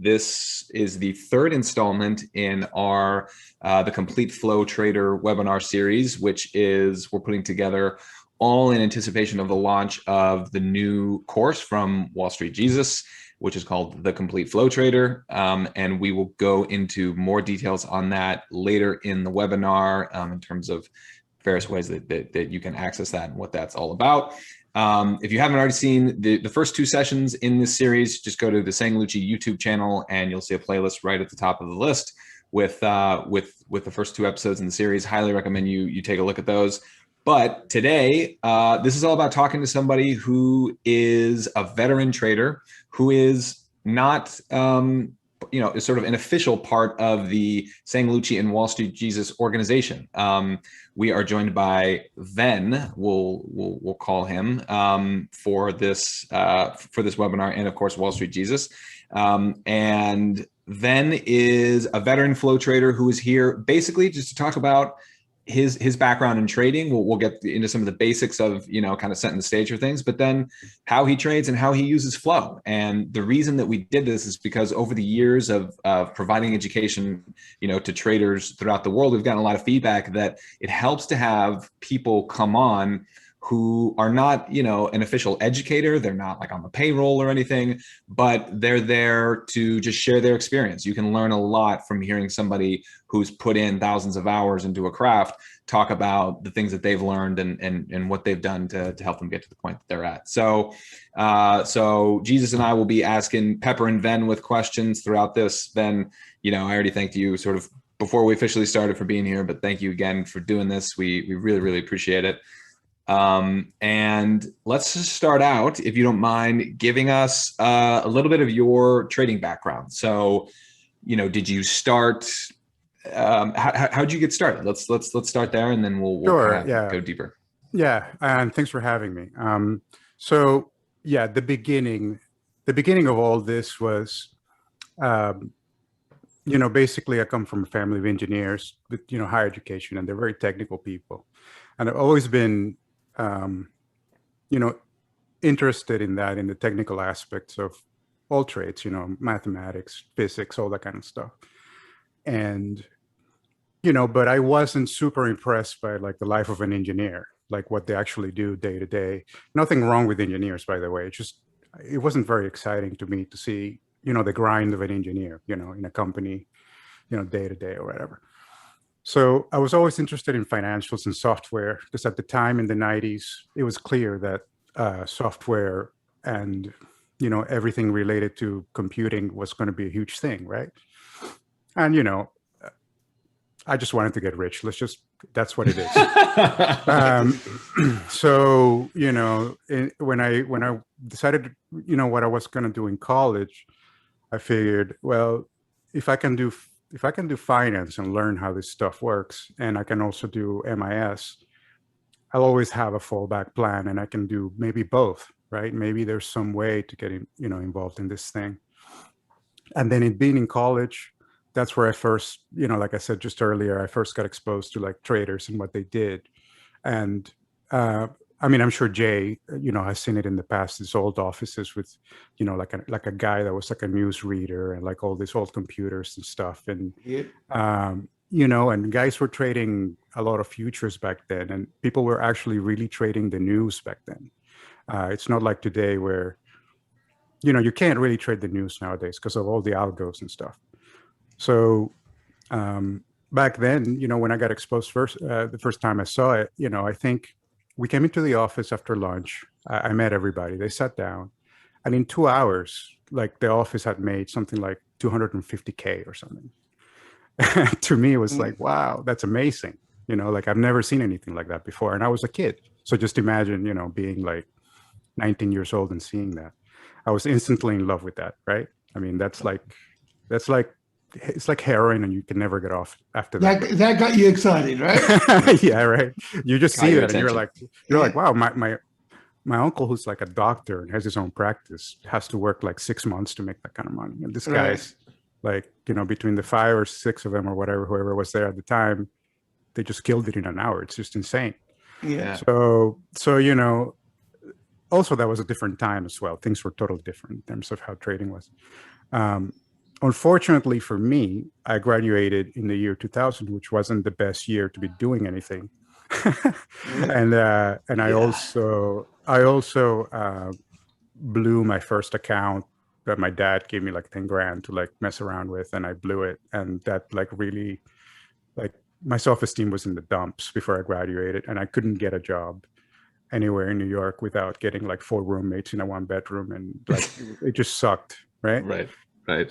This is the third installment in our The Complete Flow Trader webinar series, which is we're putting together all in anticipation of the launch of the new course from Wall Street Jesus, which is called The Complete Flow Trader. And we will go into more details on that later in the webinar in terms of various ways that you can access that and what that's all about. If you haven't already seen the first two sessions in this series, just go to the Sangalucci YouTube channel and you'll see a playlist right at the top of the list with the first two episodes in the series. Highly recommend you take a look at those. But today, this is all about talking to somebody who is a veteran trader, who is not is sort of an official part of the Sangalucci and Wall Street Jesus organization. We are joined by Ven, we'll call him, for this webinar, and of course Wall Street Jesus. And Ven is a veteran flow trader who is here basically just to talk about his background in trading. We'll get into some of the basics of, kind of setting the stage for things, but then how he trades and how he uses flow. And the reason that we did this is because over the years of providing education, to traders throughout the world, we've gotten a lot of feedback that it helps to have people come on who are not, an official educator. They're not like on the payroll or anything, but they're there to just share their experience. You can learn a lot from hearing somebody who's put in thousands of hours into a craft talk about the things that they've learned and what they've done to help them get to the point that they're at. So Jesus and I will be asking Pepper and Ven with questions throughout this. Ven, I already thanked you sort of before we officially started for being here, but thank you again for doing this. We really, really appreciate it. And let's just start out, if you don't mind, giving us a little bit of your trading background. So, did you start? How'd you get started? Let's start there, and then we'll go deeper. Yeah, and thanks for having me. So yeah, the beginning of all this was, basically I come from a family of engineers with higher education, and they're very technical people, and I've always been interested in the technical aspects of all trades, mathematics, physics, all that kind of stuff. And, but I wasn't super impressed by like the life of an engineer, like what they actually do day to day. Nothing wrong with engineers, by the way. It wasn't very exciting to me to see, the grind of an engineer, in a company, day to day or whatever. So I was always interested in financials and software, because at the time in the 90s, it was clear that software and, everything related to computing was going to be a huge thing, right? And, I just wanted to get rich. That's what it is. So, when I decided, what I was going to do in college, I figured, well, if I can do finance and learn how this stuff works, and I can also do MIS, I'll always have a fallback plan, and I can do maybe both, right? Maybe there's some way to get involved in this thing. And then being in college, that's where I first, like I said just earlier, I first got exposed to like traders and what they did. And I'm sure Jay, has seen it in the past, his old offices with, like a guy that was like a news reader and like all these old computers and stuff. And, and guys were trading a lot of futures back then, and people were actually really trading the news back then. It's not like today where, you can't really trade the news nowadays because of all the algos and stuff. So back then, when I got exposed the first time I saw it, I think we came into the office after lunch. I met everybody. They sat down, and in 2 hours, like the office had made something like 250K or something. To me, it was like, wow, that's amazing. Like I've never seen anything like that before. And I was a kid. So just imagine, being like 19 years old and seeing that. I was instantly in love with that, right? I mean, that's like it's like heroin, and you can never get off after that. That got you excited, right? Yeah, right. You just see that, and you're like, wow, my uncle, who's like a doctor and has his own practice, has to work like 6 months to make that kind of money. And this guy's like, between the 5 or 6 of them or whatever, whoever was there at the time, they just killed it in an hour. It's just insane. Yeah. So also that was a different time as well. Things were totally different in terms of how trading was. unfortunately for me, I graduated in the year 2000, which wasn't the best year to be doing anything. And I also blew my first account that my dad gave me like 10 grand to like mess around with, and I blew it. And that like really, like, my self-esteem was in the dumps before I graduated, and I couldn't get a job anywhere in New York without getting like 4 roommates in a 1 bedroom, and like it just sucked, right? Right.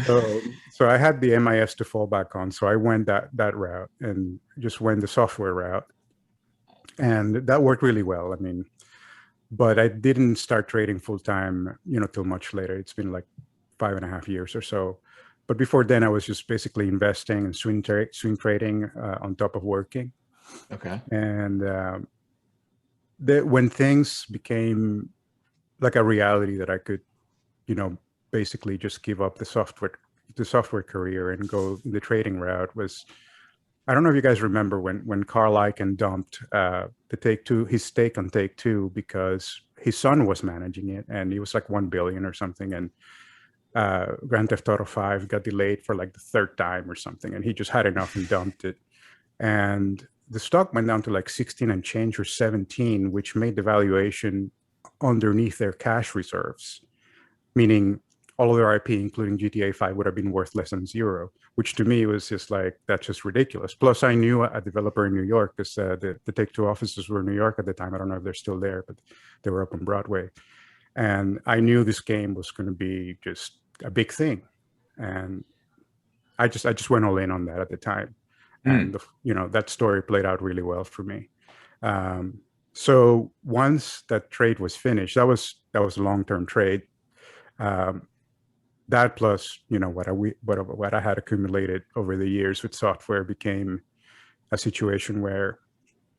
So I had the MIS to fall back on, so I went that route and just went the software route, and that worked really well. I mean, but I didn't start trading full time, till much later. It's been like 5.5 years or so. But before then, I was just basically investing and swing trading on top of working. Okay. And when things became like a reality that I could, basically just give up the software career and go the trading route, was, I don't know if you guys remember when Carl Icahn dumped his stake on Take-Two because his son was managing it, and he was like 1 billion or something, and Grand Theft Auto 5 got delayed for like the 3rd time or something, and he just had enough and dumped it. And the stock went down to like 16 and change or 17, which made the valuation underneath their cash reserves, meaning all of their IP, including GTA 5, would have been worth less than 0, which to me was just like, that's just ridiculous. Plus, I knew a developer in New York, because the Take-Two offices were in New York at the time. I don't know if they're still there, but they were up on Broadway. And I knew this game was going to be just a big thing. And I just went all in on that at the time. And, that story played out really well for me. So once that trade was finished, that was a long-term trade. That plus, what I had accumulated over the years with software became a situation where,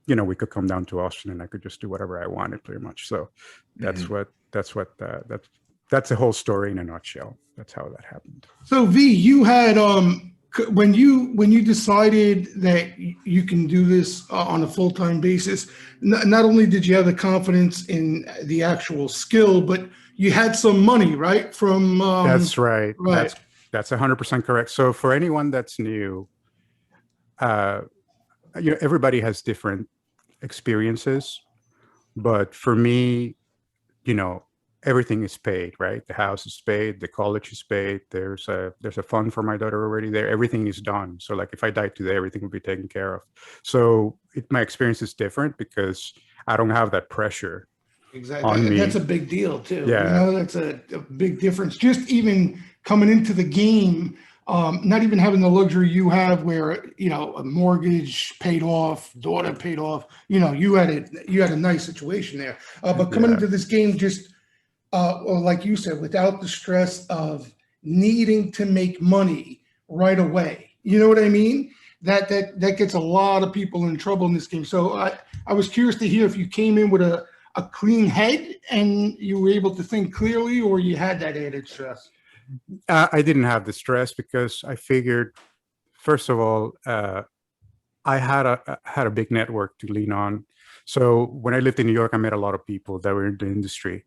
we could come down to Austin and I could just do whatever I wanted, pretty much. So that's the whole story in a nutshell. That's how that happened. So V, you had when you decided that you can do this on a full-time basis, not only did you have the confidence in the actual skill, but you had some money, right? From that's right. Right. That's 100% correct. So for anyone that's new, everybody has different experiences, but for me, everything is paid, right? The house is paid, the college is paid. There's a fund for my daughter already there. Everything is done. So like if I die today, everything will be taken care of. So my experience is different because I don't have that pressure. Exactly. On me. That's a big deal too. Yeah. That's a big difference. Just even coming into the game, not even having the luxury you have where, a mortgage paid off, daughter paid off, you had a nice situation there. But coming into this game, just, like you said, without the stress of needing to make money right away. You know what I mean? That gets a lot of people in trouble in this game. So I was curious to hear if you came in with a clean head and you were able to think clearly, or you had that added stress. I didn't have the stress because I figured, first of all, I had a big network to lean on. So when I lived in New York, I met a lot of people that were in the industry,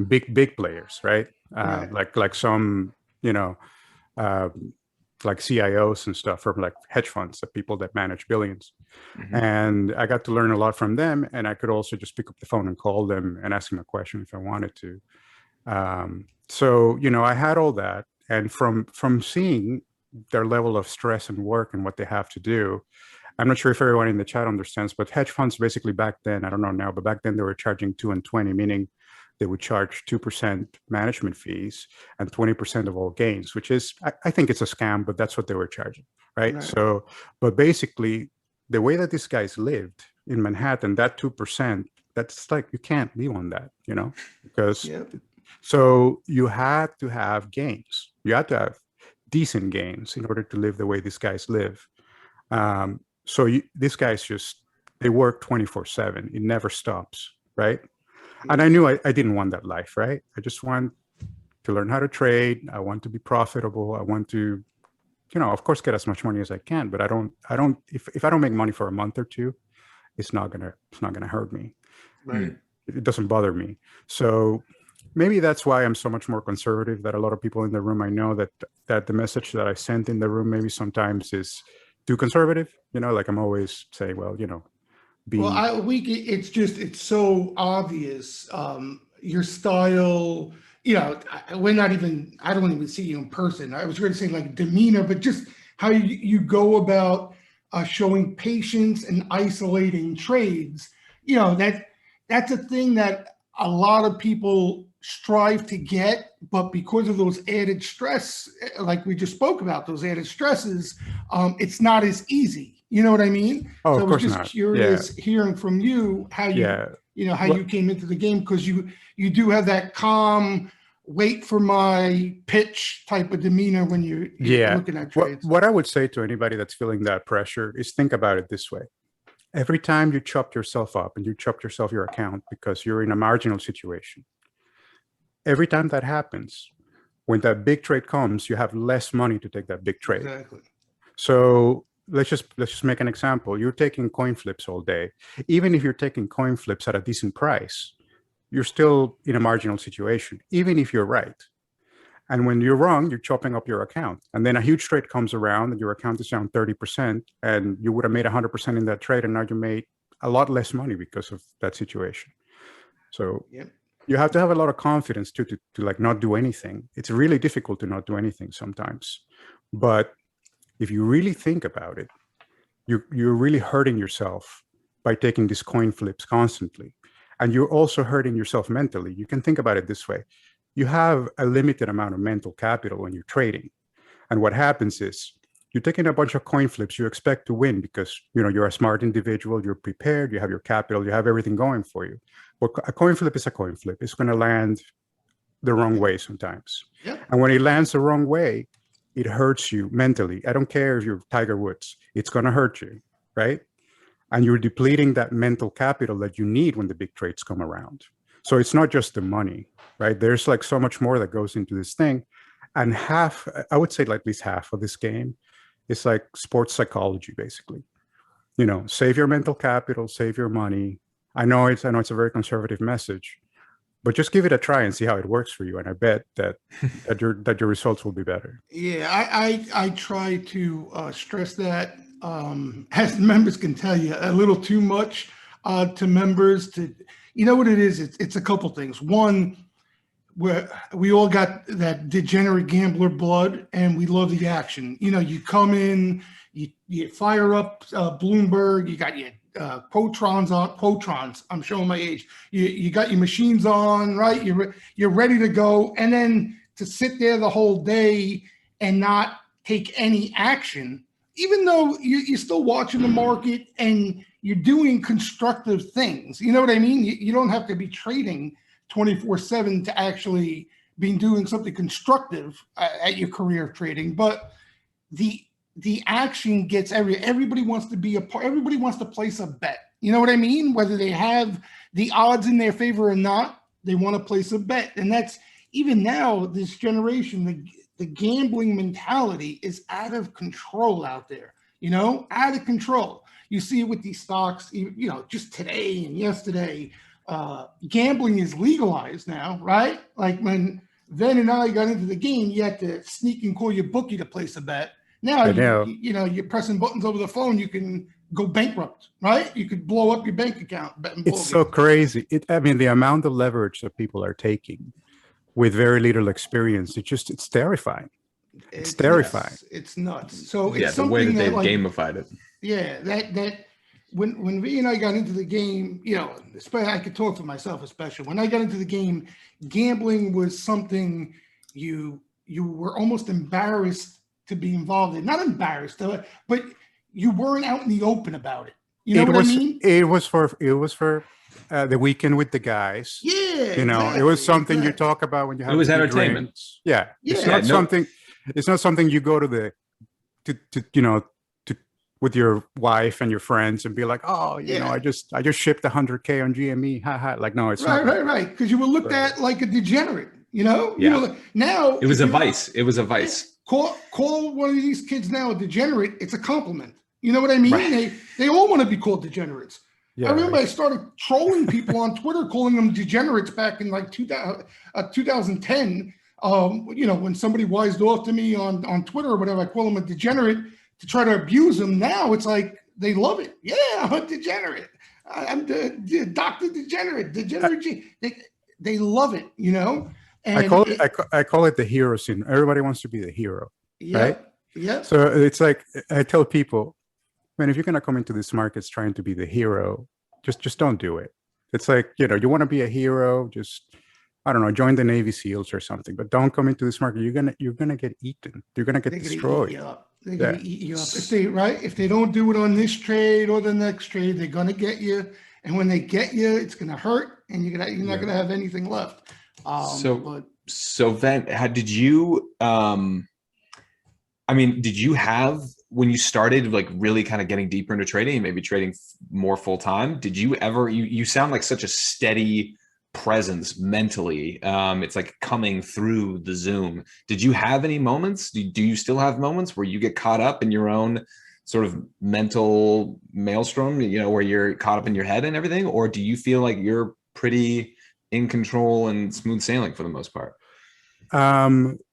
big players, right? Like some, like CIOs and stuff from like hedge funds, the people that manage billions. And I got to learn a lot from them. And I could also just pick up the phone and call them and ask them a question if I wanted to. So, I had all that. And from seeing their level of stress and work and what they have to do, I'm not sure if everyone in the chat understands, but hedge funds basically back then, I don't know now, but back then they were charging 2 and 20, meaning they would charge 2% management fees and 20% of all gains, which is, I think it's a scam, but that's what they were charging, right? So, but basically the way that these guys lived in Manhattan, that 2%, that's like, you can't live on that, because so you had to have gains. You had to have decent gains in order to live the way these guys live. So these guys they work 24/7. It never stops, right? And I knew I didn't want that life, right? I just want to learn how to trade. I want to be profitable. I want to, of course, get as much money as I can. But if I don't make money for a month or two, it's not gonna hurt me. Right. It doesn't bother me. So maybe that's why I'm so much more conservative. That a lot of people in the room, I know that the message that I sent in the room maybe sometimes is too conservative. You know, like I'm always saying, well, you know, be. Well, it's so obvious. Your style, you know, I don't even see you in person. I was going to say like demeanor, but just how you go about showing patience and isolating trades. You know, that's a thing that a lot of people strive to get, but because of those added stress, like we just spoke about, those added stresses, it's not as easy. You know what I mean? Oh, So of I was course just not. curious hearing from you how you came into the game, because you do have that calm, wait for my pitch type of demeanor when you're looking at trades. What I would say to anybody that's feeling that pressure is think about it this way. Every time you chop yourself up and you chop yourself your account because you're in a marginal situation, every time that happens, when that big trade comes, you have less money to take that big trade. Exactly. So let's just make an example. You're taking coin flips all day. Even if you're taking coin flips at a decent price, you're still in a marginal situation, even if you're right. And when you're wrong, you're chopping up your account. And then a huge trade comes around and your account is down 30%, and you would have made 100% in that trade, and now you made a lot less money because of that situation. So you have to have a lot of confidence to like not do anything. It's really difficult to not do anything sometimes. But if you really think about it, you're really hurting yourself by taking these coin flips constantly. And you're also hurting yourself mentally. You can think about it this way. You have a limited amount of mental capital when you're trading. And what happens is you're taking a bunch of coin flips. You expect to win because, you know, you're a smart individual, you're prepared, you have your capital, you have everything going for you. But a coin flip is a coin flip. It's going to land the wrong way sometimes. And when it lands the wrong way, it hurts you mentally. I don't care if you're Tiger Woods, it's going to hurt you, right? And you're depleting that mental capital that you need when the big trades come around. So it's not just the money, right? There's like so much more that goes into this thing. And I would say like at least half of this game is like sports psychology, basically. You know, save your mental capital, save your money. I know it's a very conservative message, but just give it a try and see how it works for you. And I bet that your results will be better. Yeah, I try to stress that, as members can tell you, a little too much to members. To, you know what it is? It's a couple things. One, we all got that degenerate gambler blood, and we love the action. You know, you come in, you fire up Bloomberg, you got your Quotrons. I'm showing my age. You got your machines on, right? You're ready to go, and then to sit there the whole day and not take any action, even though you're still watching the market and you're doing constructive things. You know what I mean? You don't have to be trading 24/7 to actually be doing something constructive at your career of trading, but the action gets everybody wants to be a part. Everybody wants to place a bet. You know what I mean? Whether they have the odds in their favor or not, they want to place a bet. And that's even now, this generation, the gambling mentality is out of control out there, you know, out of control. You see it with these stocks, you know, just today and yesterday, gambling is legalized now, right? Like when Ven and I got into the game, you had to sneak and call your bookie to place a bet. Now, you know, you're pressing buttons over the phone, you can go bankrupt, right? You could blow up your bank account. It's so crazy. I mean, the amount of leverage that people are taking with very little experience, it's terrifying. It's terrifying. Yes, it's nuts. So yeah, it's the way that they've like, gamified it. Yeah, that when V and I got into the game, you know, especially I could talk for myself, especially when I got into the game, gambling was something you were almost embarrassed to be involved in. Not embarrassed, but you weren't out in the open about it. You know what I mean? It was for the weekend with the guys. Yeah, you know, exactly, it was something you talk about when you have. It was entertainment. Drinks. Yeah, it's not something. It's not something you go to with your wife and your friends and be like, oh, you know, I just shipped 100K on GME. Like, no, it's not. Right. Because you were looked at like a degenerate. You know. Yeah. You know, now it was a vice. It was a vice. Call one of these kids now a degenerate. It's a compliment. You know what I mean? Right. They all want to be called degenerates. I remember I started trolling people on Twitter, calling them degenerates back in like 2010. When somebody wised off to me on Twitter or whatever, I call them a degenerate to try to abuse them. Now it's like they love it. Yeah, I'm a degenerate. I'm the Dr. Degenerate. They love it, And I call it the hero syndrome. Everybody wants to be the hero, right? Yeah. So it's like I tell people, man, if you're gonna come into this market trying to be the hero, just don't do it. It's like, you want to be a hero, just, I don't know, join the Navy SEALs or something, but don't come into this market. You're gonna get eaten. You're gonna get destroyed. They're gonna eat you up. If they don't do it on this trade or the next trade, they're gonna get you. And when they get you, it's gonna hurt, and you're not gonna have anything left. So Ven, did you? Did you have, when you started like really kind of getting deeper into trading, maybe trading more full time? Did you ever? You sound like such a steady presence mentally. It's like coming through the Zoom. Did you have any moments? Do you still have moments where you get caught up in your own sort of mental maelstrom, where you're caught up in your head and everything? Or do you feel like you're pretty in control and smooth sailing for the most part?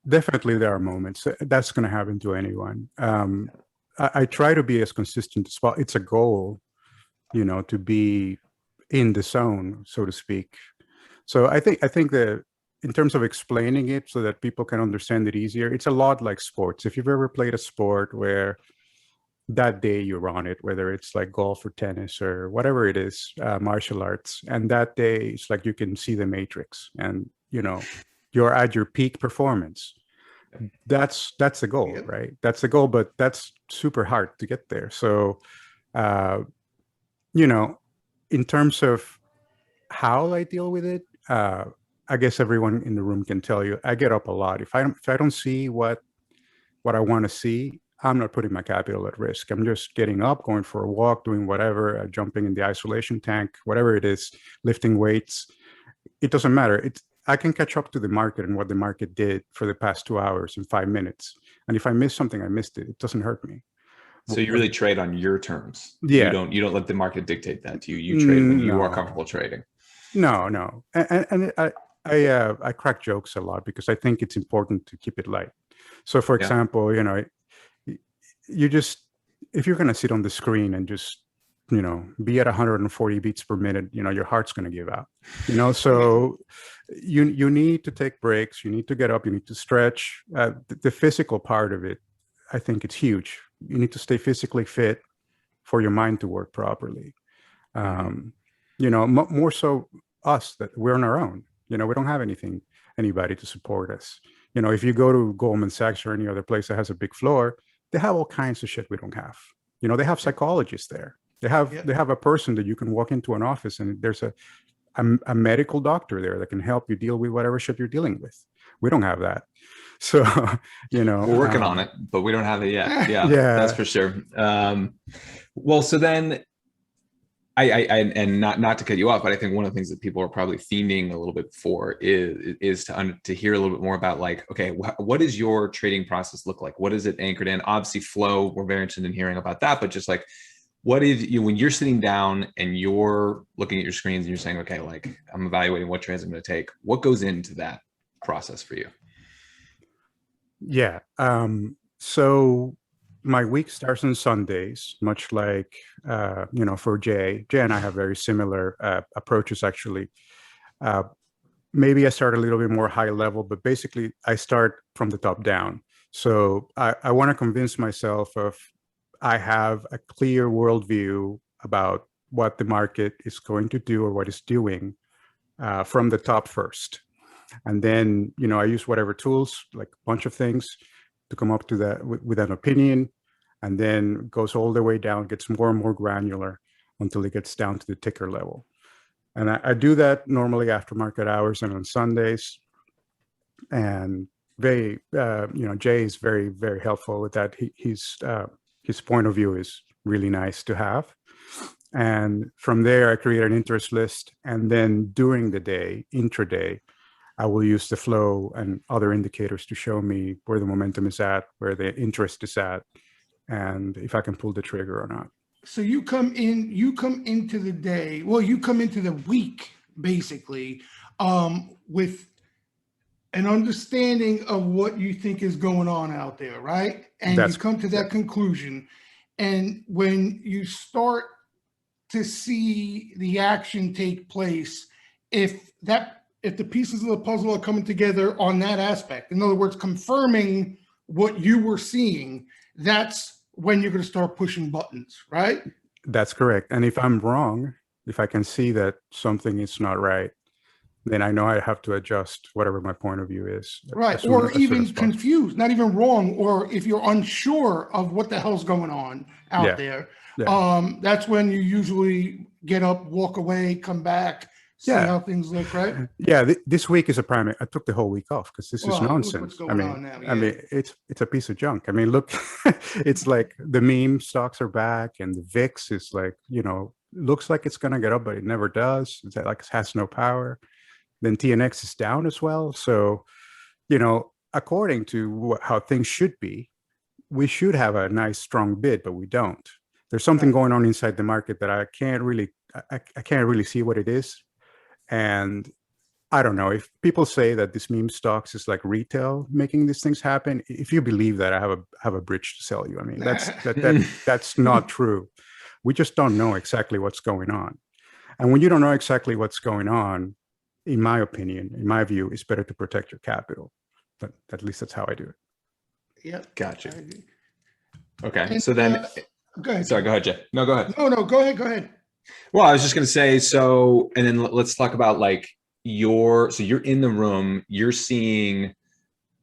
Definitely there are moments. That's going to happen to anyone. I try to be as consistent as possible. It's a goal, to be in the zone, so to speak. So I think that in terms of explaining it so that people can understand it easier, it's a lot like sports. If you've ever played a sport where that day you're on it, whether it's like golf or tennis or whatever it is, martial arts, and that day it's like you can see the matrix and, you're at your peak performance. That's the goal, right? That's the goal, but that's super hard to get there. So, in terms of how I deal with it, I guess everyone in the room can tell you, I get up a lot. If I don't see what I want to see, I'm not putting my capital at risk. I'm just getting up, going for a walk, doing whatever, jumping in the isolation tank, whatever it is, lifting weights. It doesn't matter. I can catch up to the market and what the market did for the past 2 hours in 5 minutes. And if I miss something, I missed it. It doesn't hurt me. So you really trade on your terms. Yeah. You don't let the market dictate that to you. You trade when you are comfortable trading. No. And I crack jokes a lot because I think it's important to keep it light. So for example, you just, if you're going to sit on the screen and just, be at 140 beats per minute, your heart's going to give out, so you need to take breaks. You need to get up, you need to stretch. The physical part of it, I think it's huge. You need to stay physically fit for your mind to work properly. More so us, that we're on our own, we don't have anybody to support us. If you go to Goldman Sachs or any other place that has a big floor, they have all kinds of shit we don't have. They have psychologists there. They have a person that you can walk into an office and there's a medical doctor there that can help you deal with whatever shit you're dealing with. We don't have that. So, we're working on it, but we don't have it yet. Yeah. That's for sure. Well, so then and not to cut you off, but I think one of the things that people are probably theming a little bit for is to hear a little bit more about, like, okay, what does your trading process look like? What is it anchored in? Obviously flow, we're very interested in hearing about that, but just like, what is when you're sitting down and you're looking at your screens and you're saying, okay, like I'm evaluating what trades I'm going to take, what goes into that process for you? Yeah. So my week starts on Sundays, much like, for Jay and I have very similar approaches, actually. Maybe I start a little bit more high level, but basically I start from the top down. So I want to convince myself of I have a clear worldview about what the market is going to do or what it's doing from the top first. And then, I use whatever tools, like a bunch of things, to come up to that with an opinion, and then goes all the way down, gets more and more granular until it gets down to the ticker level. And I do that normally after market hours and on Sundays. And Jay is very, very helpful with that. His point of view is really nice to have. And from there, I create an interest list. And then during the day, intraday, I will use the flow and other indicators to show me where the momentum is at, where the interest is at, and if I can pull the trigger or not. So you come into the day, well, you come into the week basically with an understanding of what you think is going on out there, right? And you That's come to that conclusion. And when you start to see the action take place, if the pieces of the puzzle are coming together on that aspect, in other words, confirming what you were seeing, that's when you're going to start pushing buttons, right? That's correct. And if I'm wrong, if I can see that something is not right, then I know I have to adjust whatever my point of view is. Right. Or even confused, not even wrong. Or if you're unsure of what the hell's going on out there, that's when you usually get up, walk away, come back, see how things look, right? Yeah, this week is a prime. I took the whole week off because this is nonsense. I mean, it's a piece of junk. I mean, look, it's like the meme stocks are back, and the VIX is like, looks like it's gonna get up, but it never does. It's like it has no power. Then TNX is down as well. So, according to how things should be, we should have a nice strong bid, but we don't. There's something going on inside the market that I can't really see what it is. And I don't know, if people say that this meme stocks is like retail making these things happen, if you believe that, I have a bridge to sell you. I mean, that's not true. We just don't know exactly what's going on. And when you don't know exactly what's going on, in my opinion, in my view, it's better to protect your capital. But at least that's how I do it. Yep. Gotcha. Okay. And, so then, go ahead. Sorry, go ahead, Jay. No, go ahead. No, go ahead. Well, I was just going to say, so, and then let's talk about like you're in the room, you're seeing,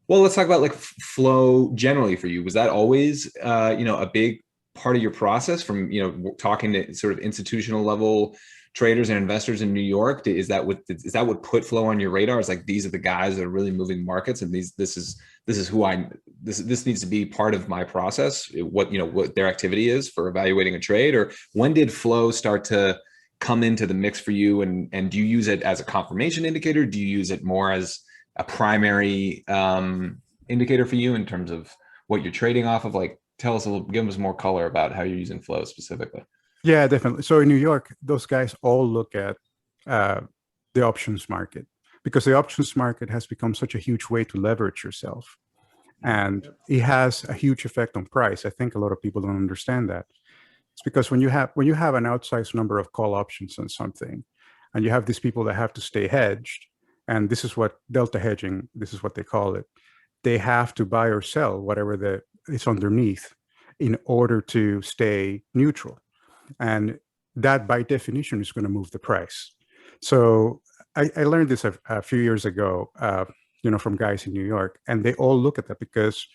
well, let's talk about like flow generally for you. Was that always, a big part of your process from, talking to sort of institutional level traders and investors in New York? Is that what put flow on your radar? It's like, these are the guys that are really moving markets, and this needs to be part of my process, what their activity is for evaluating a trade? Or when did flow start to come into the mix for you? And do you use it as a confirmation indicator? Do you use it more as a primary indicator for you in terms of what you're trading off of? Like, give us more color about how you're using flow specifically. Yeah, definitely. So in New York, those guys all look at the options market, because the options market has become such a huge way to leverage yourself. And it has a huge effect on price. I think a lot of people don't understand that. It's because when you have an outsized number of call options on something, and you have these people that have to stay hedged, and this is what delta hedging, this is what they call it. They have to buy or sell whatever it's underneath in order to stay neutral. And that, by definition, is going to move the price. So I learned this a few years ago, from guys in New York, and they all look at that because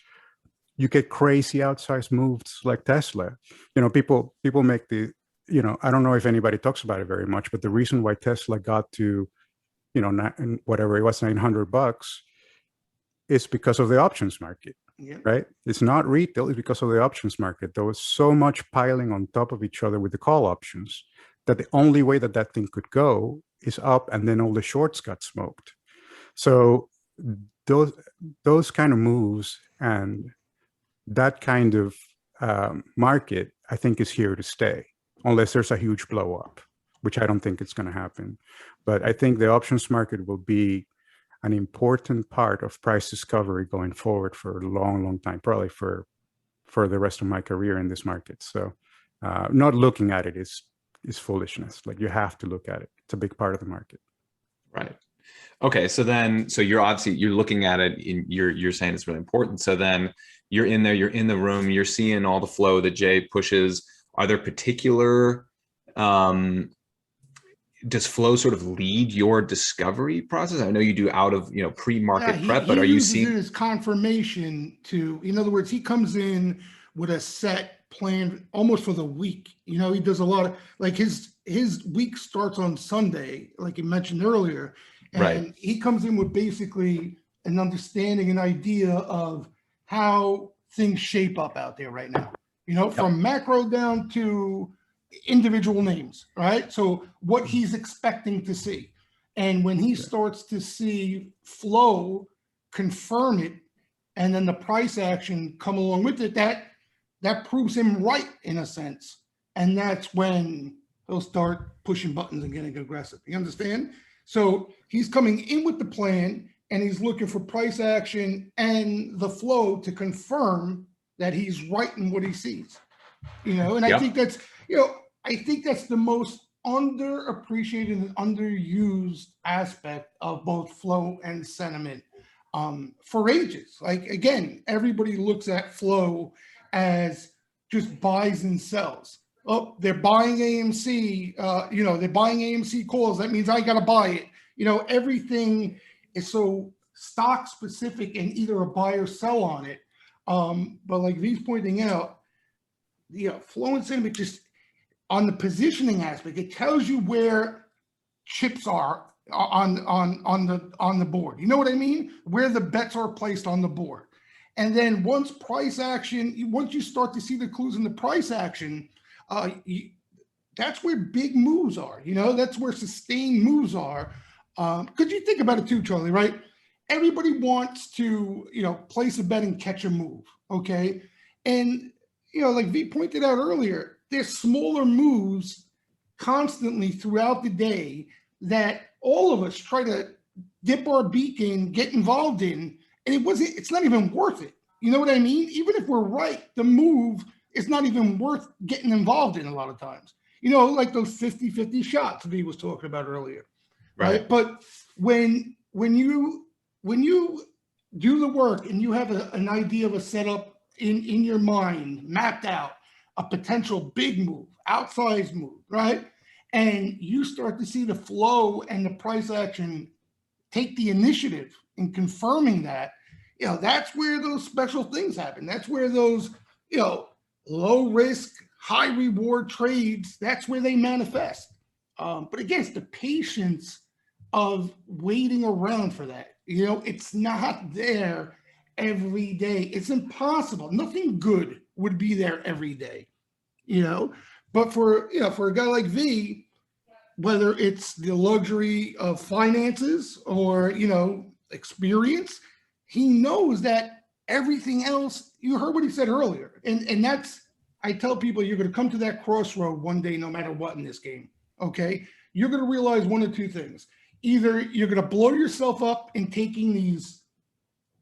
you get crazy outsized moves like Tesla. People make I don't know if anybody talks about it very much, but the reason why Tesla got to, whatever it was, $900 is because of the options market. Yeah. Right? It's not retail, it's because of the options market. There was so much piling on top of each other with the call options that the only way that thing could go is up, and then all the shorts got smoked. So those kind of moves and that kind of market, I think, is here to stay, unless there's a huge blow up, which I don't think it's going to happen. But I think the options market will be an important part of price discovery going forward for a long, long time, probably for the rest of my career in this market. So not looking at it is foolishness. Like, you have to look at it. It's a big part of the market. Right. Okay. So you're looking at it, you're saying it's really important. So then you're in there, you're in the room, you're seeing all the flow that Jay pushes. Are there particular, does flow sort of lead your discovery process? I know you do out of, pre-market prep, but are you seeing it as confirmation to, in other words, he comes in with a set plan almost for the week. He does a lot of, like, his week starts on Sunday, like you mentioned earlier. And he comes in with basically an understanding, an idea of how things shape up out there right now, from macro down to individual names, right? So what he's expecting to see. And when he starts to see flow, confirm it, and then the price action come along with it, that proves him right in a sense. And that's when he'll start pushing buttons and getting aggressive. You understand? So he's coming in with the plan and he's looking for price action and the flow to confirm that he's right in what he sees. And I think that's, I think that's the most underappreciated and underused aspect of both flow and sentiment for ages. Like, again, everybody looks at flow as just buys and sells. Oh, they're buying AMC, they're buying AMC calls. That means I got to buy it. Everything is so stock specific and either a buy or sell on it. But like V's pointing out, flow and sentiment, just on the positioning aspect, it tells you where chips are on the board. You know what I mean? Where the bets are placed on the board. And then once you start to see the clues in the price action, that's where big moves are. That's where sustained moves are. Because you think about it too, Charlie, right? Everybody wants to, place a bet and catch a move, okay? And, like V pointed out earlier, there's smaller moves constantly throughout the day that all of us try to dip our beak in, get involved in, and it's not even worth it. You know what I mean? Even if we're right, the move is not even worth getting involved in a lot of times. Like those 50-50 shots V was talking about earlier. Right. But when you do the work and you have an idea of a setup in your mind mapped out, a potential big move, outsized move, right? And you start to see the flow and the price action take the initiative in confirming that, that's where those special things happen. That's where those, low risk, high reward trades, that's where they manifest. But again, it's the patience of waiting around for that. It's not there every day. It's impossible. Nothing good would be there every day, but for a guy like V, whether it's the luxury of finances or, experience, he knows that everything else, you heard what he said earlier. And that's, I tell people, you're going to come to that crossroad one day, no matter what in this game. Okay. You're going to realize one of two things. Either you're going to blow yourself up in taking these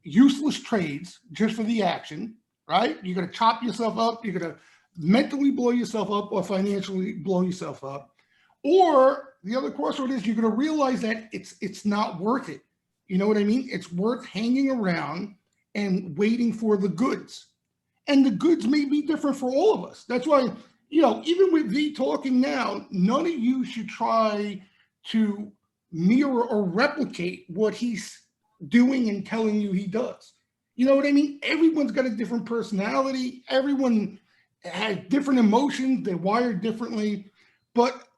useless trades just for the action, right? You're going to chop yourself up. You're going to mentally blow yourself up or financially blow yourself up. Or the other crossroad is you're going to realize that it's not worth it. You know what I mean? It's worth hanging around and waiting for the goods. And the goods may be different for all of us. That's why, even with V talking now, none of you should try to mirror or replicate what he's doing and telling you he does. You know what I mean? Everyone's got a different personality. Everyone has different emotions. They're wired differently. But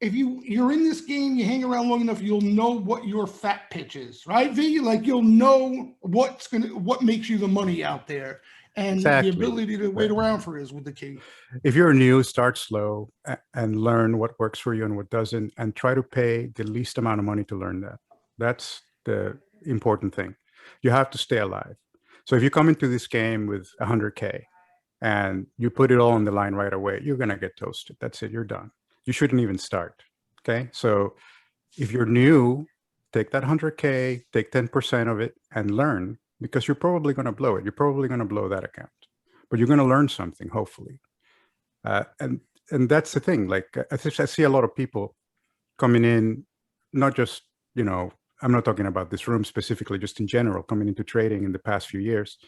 if you're in this game, you hang around long enough, you'll know what your fat pitch is, right, V? Like, you'll know what makes you the money out there. And exactly. The ability to wait around for is with the key. If you're new, start slow and learn what works for you and what doesn't, and try to pay the least amount of money to learn that. That's the important thing. You have to stay alive. So if you come into this game with 100K and you put it all on the line right away, you're going to get toasted. That's it. You're done. You shouldn't even start. Okay. So if you're new, take that 100K, take 10% of it and learn, because you're probably going to blow it. You're probably going to blow that account, but you're going to learn something, hopefully. And that's the thing. Like, I see a lot of people coming in, not just, I'm not talking about this room specifically, just in general, coming into trading in the past few years.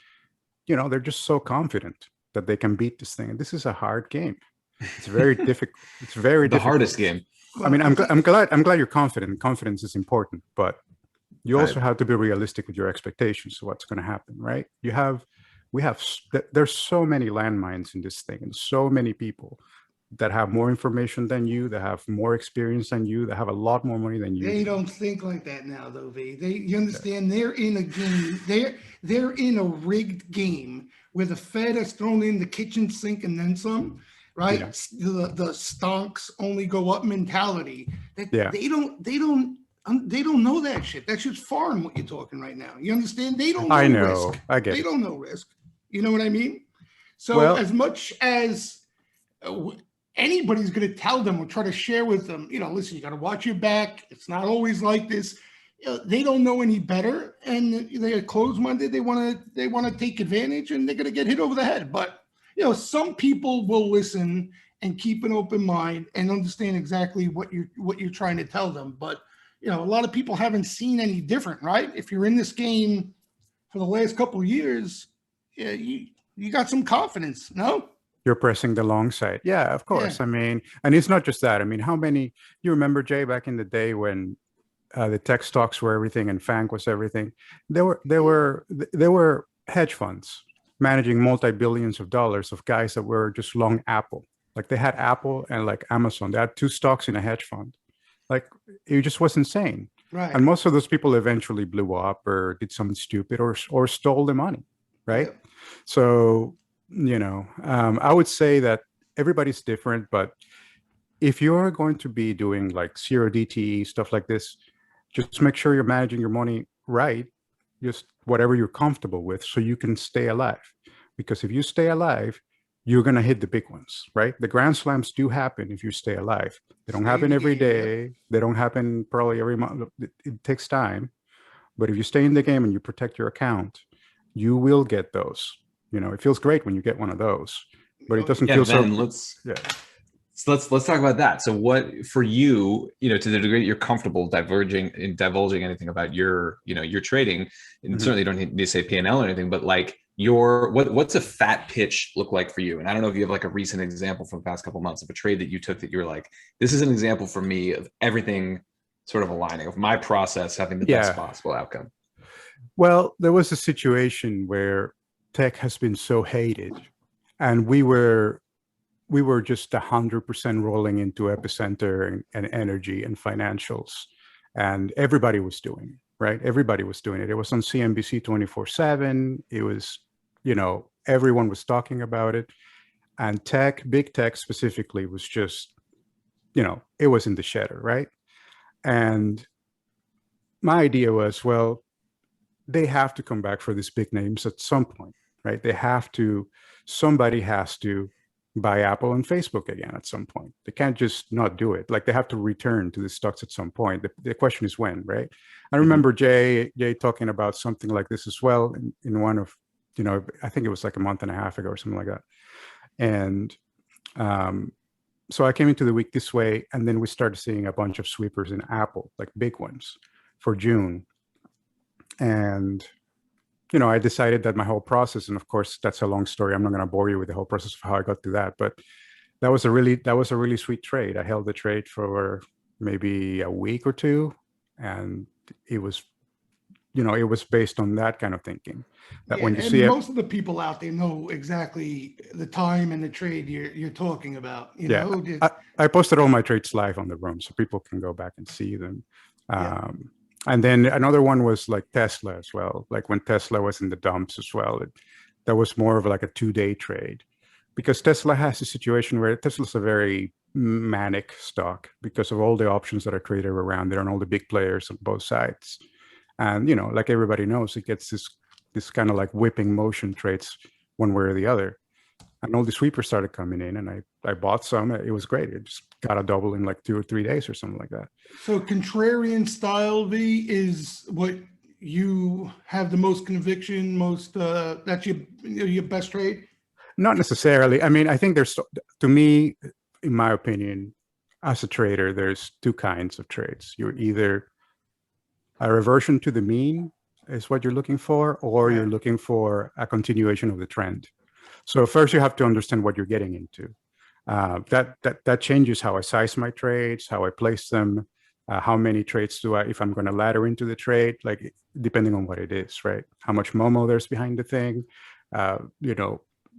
They're just so confident that they can beat this thing. And this is a hard game. It's very difficult. It's very the difficult. Hardest game. I mean, I'm glad you're confident. Confidence is important, but you also have to be realistic with your expectations of what's going to happen, right? There's so many landmines in this thing, and so many people that have more information than you, that have more experience than you, that have a lot more money than you. They don't think like that now, though, V. You understand? They're in a game. They're in a rigged game where the Fed has thrown in the kitchen sink and then some. Right, yeah. The stonks only go up mentality. They don't know that shit. That shit's foreign. What you're talking right now. You understand? They don't know I know. Risk. I get. They don't know risk. You know what I mean? So as much as anybody's going to tell them or try to share with them, listen, you got to watch your back. It's not always like this. They don't know any better, and they are closed-minded. They want to take advantage, and they're going to get hit over the head. But some people will listen and keep an open mind and understand exactly what you're trying to tell them. But a lot of people haven't seen any different, right? If you're in this game for the last couple of years, you got some confidence, no? You're pressing the long side. Yeah, of course. Yeah. I mean, and it's not just that. I mean, how many, you remember, Jay, back in the day when the tech stocks were everything and FANG was everything? There were hedge funds managing multi-billions of dollars of guys that were just long Apple. Like they had Apple and like Amazon. They had 2 stocks in a hedge fund. Like it just was insane. Right. And most of those people eventually blew up or did something stupid or stole the money, right? Yeah. So, I would say that everybody's different, but if you're going to be doing like 0 DTE, stuff like this, just make sure you're managing your money right, just whatever you're comfortable with so you can stay alive. Because if you stay alive, you're going to hit the big ones, right? The grand slams do happen if you stay alive. They don't happen every day. They don't happen probably every month. It takes time. But if you stay in the game and you protect your account, you will get those. It feels great when you get one of those, but it doesn't feel so. So let's talk about that. So what for you, to the degree that you're comfortable divulging anything about your trading, and certainly you don't need to say P&L or anything, but like what's a fat pitch look like for you? And I don't know if you have like a recent example from the past couple of months of a trade that you took that you were like, this is an example for me of everything sort of aligning, of my process having the best possible outcome. Well, there was a situation where tech has been so hated, and we were just 100% rolling into epicenter and energy and financials, and everybody was doing it, right? Everybody was doing it. It was on CNBC 24/7. It was, everyone was talking about it, and big tech specifically was just, it was in the shedder, right? And my idea was, well, they have to come back for these big names at some point, right? Somebody has to buy Apple and Facebook again at some point. They can't just not do it. Like they have to return to the stocks at some point. The question is when, right? I remember Jay talking about something like this as well in one of, I think it was like a month and a half ago or something like that. And so I came into the week this way, and then we started seeing a bunch of sweepers in Apple, like big ones for June. And I decided that my whole process, and of course that's a long story. I'm not going to bore you with the whole process of how I got to that, but that was a really sweet trade. I held the trade for maybe a week or two, and it was, it was based on that kind of thinking. That when you see it, most of the people out there know exactly the time and the trade you're talking about. I posted all my trades live on the room, so people can go back and see them. And then another one was like Tesla as well. Like when Tesla was in the dumps as well, that was more of like a 2-day trade, because Tesla has a situation where Tesla's a very manic stock because of all the options that are traded around there and all the big players on both sides. And, like everybody knows, it gets this kind of like whipping motion trades one way or the other. And all the sweepers started coming in, and I bought some. It was great. It just got a double in like 2 or 3 days or something like that. So contrarian style, V, is what you have the most conviction, that's your best trade? Not necessarily. I mean, I think to me, in my opinion, as a trader, there's 2 kinds of trades. You're either a reversion to the mean is what you're looking for, or you're looking for a continuation of the trend. So first you have to understand what you're getting into. That changes how I size my trades, how I place them, how many trades if I'm going to ladder into the trade, like depending on what it is, right? How much Momo there's behind the thing,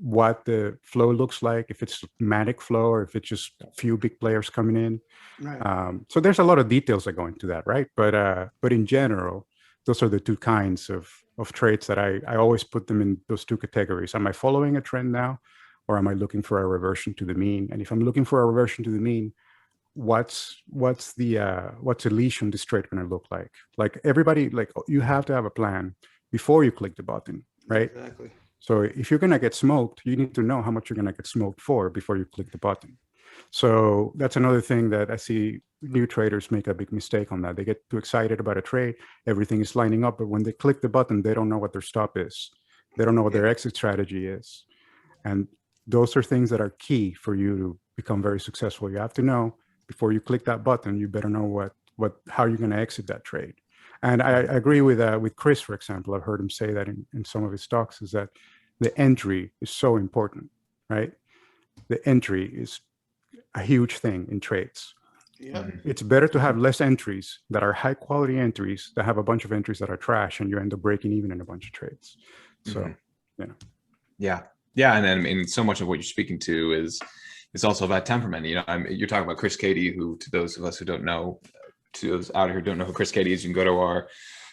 what the flow looks like, if it's manic flow or if it's just a few big players coming in. Right. So there's a lot of details that go into that, right? But in general, those are the 2 kinds of trades that I always put them in those 2 categories. Am I following a trend now, or am I looking for a reversion to the mean? And if I'm looking for a reversion to the mean, what's the leash on this trade going to look like? Like everybody, like you have to have a plan before you click the button, right? Exactly. So if you're going to get smoked, you need to know how much you're going to get smoked for before you click the button. So that's another thing that I see new traders make a big mistake on that. They get too excited about a trade. Everything is lining up. But when they click the button, they don't know what their stop is. They don't know what their exit strategy is. And those are things that are key for you to become very successful. You have to know before you click that button, you better know how you're going to exit that trade. And I agree with Chris, for example. I've heard him say that in some of his talks, is that the entry is so important, right? The entry is a huge thing in trades. Yeah. It's better to have less entries that are high quality entries that have a bunch of entries that are trash, and you end up breaking even in a bunch of trades. So, you know. Yeah. Yeah. And then, I mean, so much of what you're speaking to is also about temperament. You know, you're talking about Chris Cady, who, to those of us who don't know, to those out here who don't know who Chris Cady is, you can go to our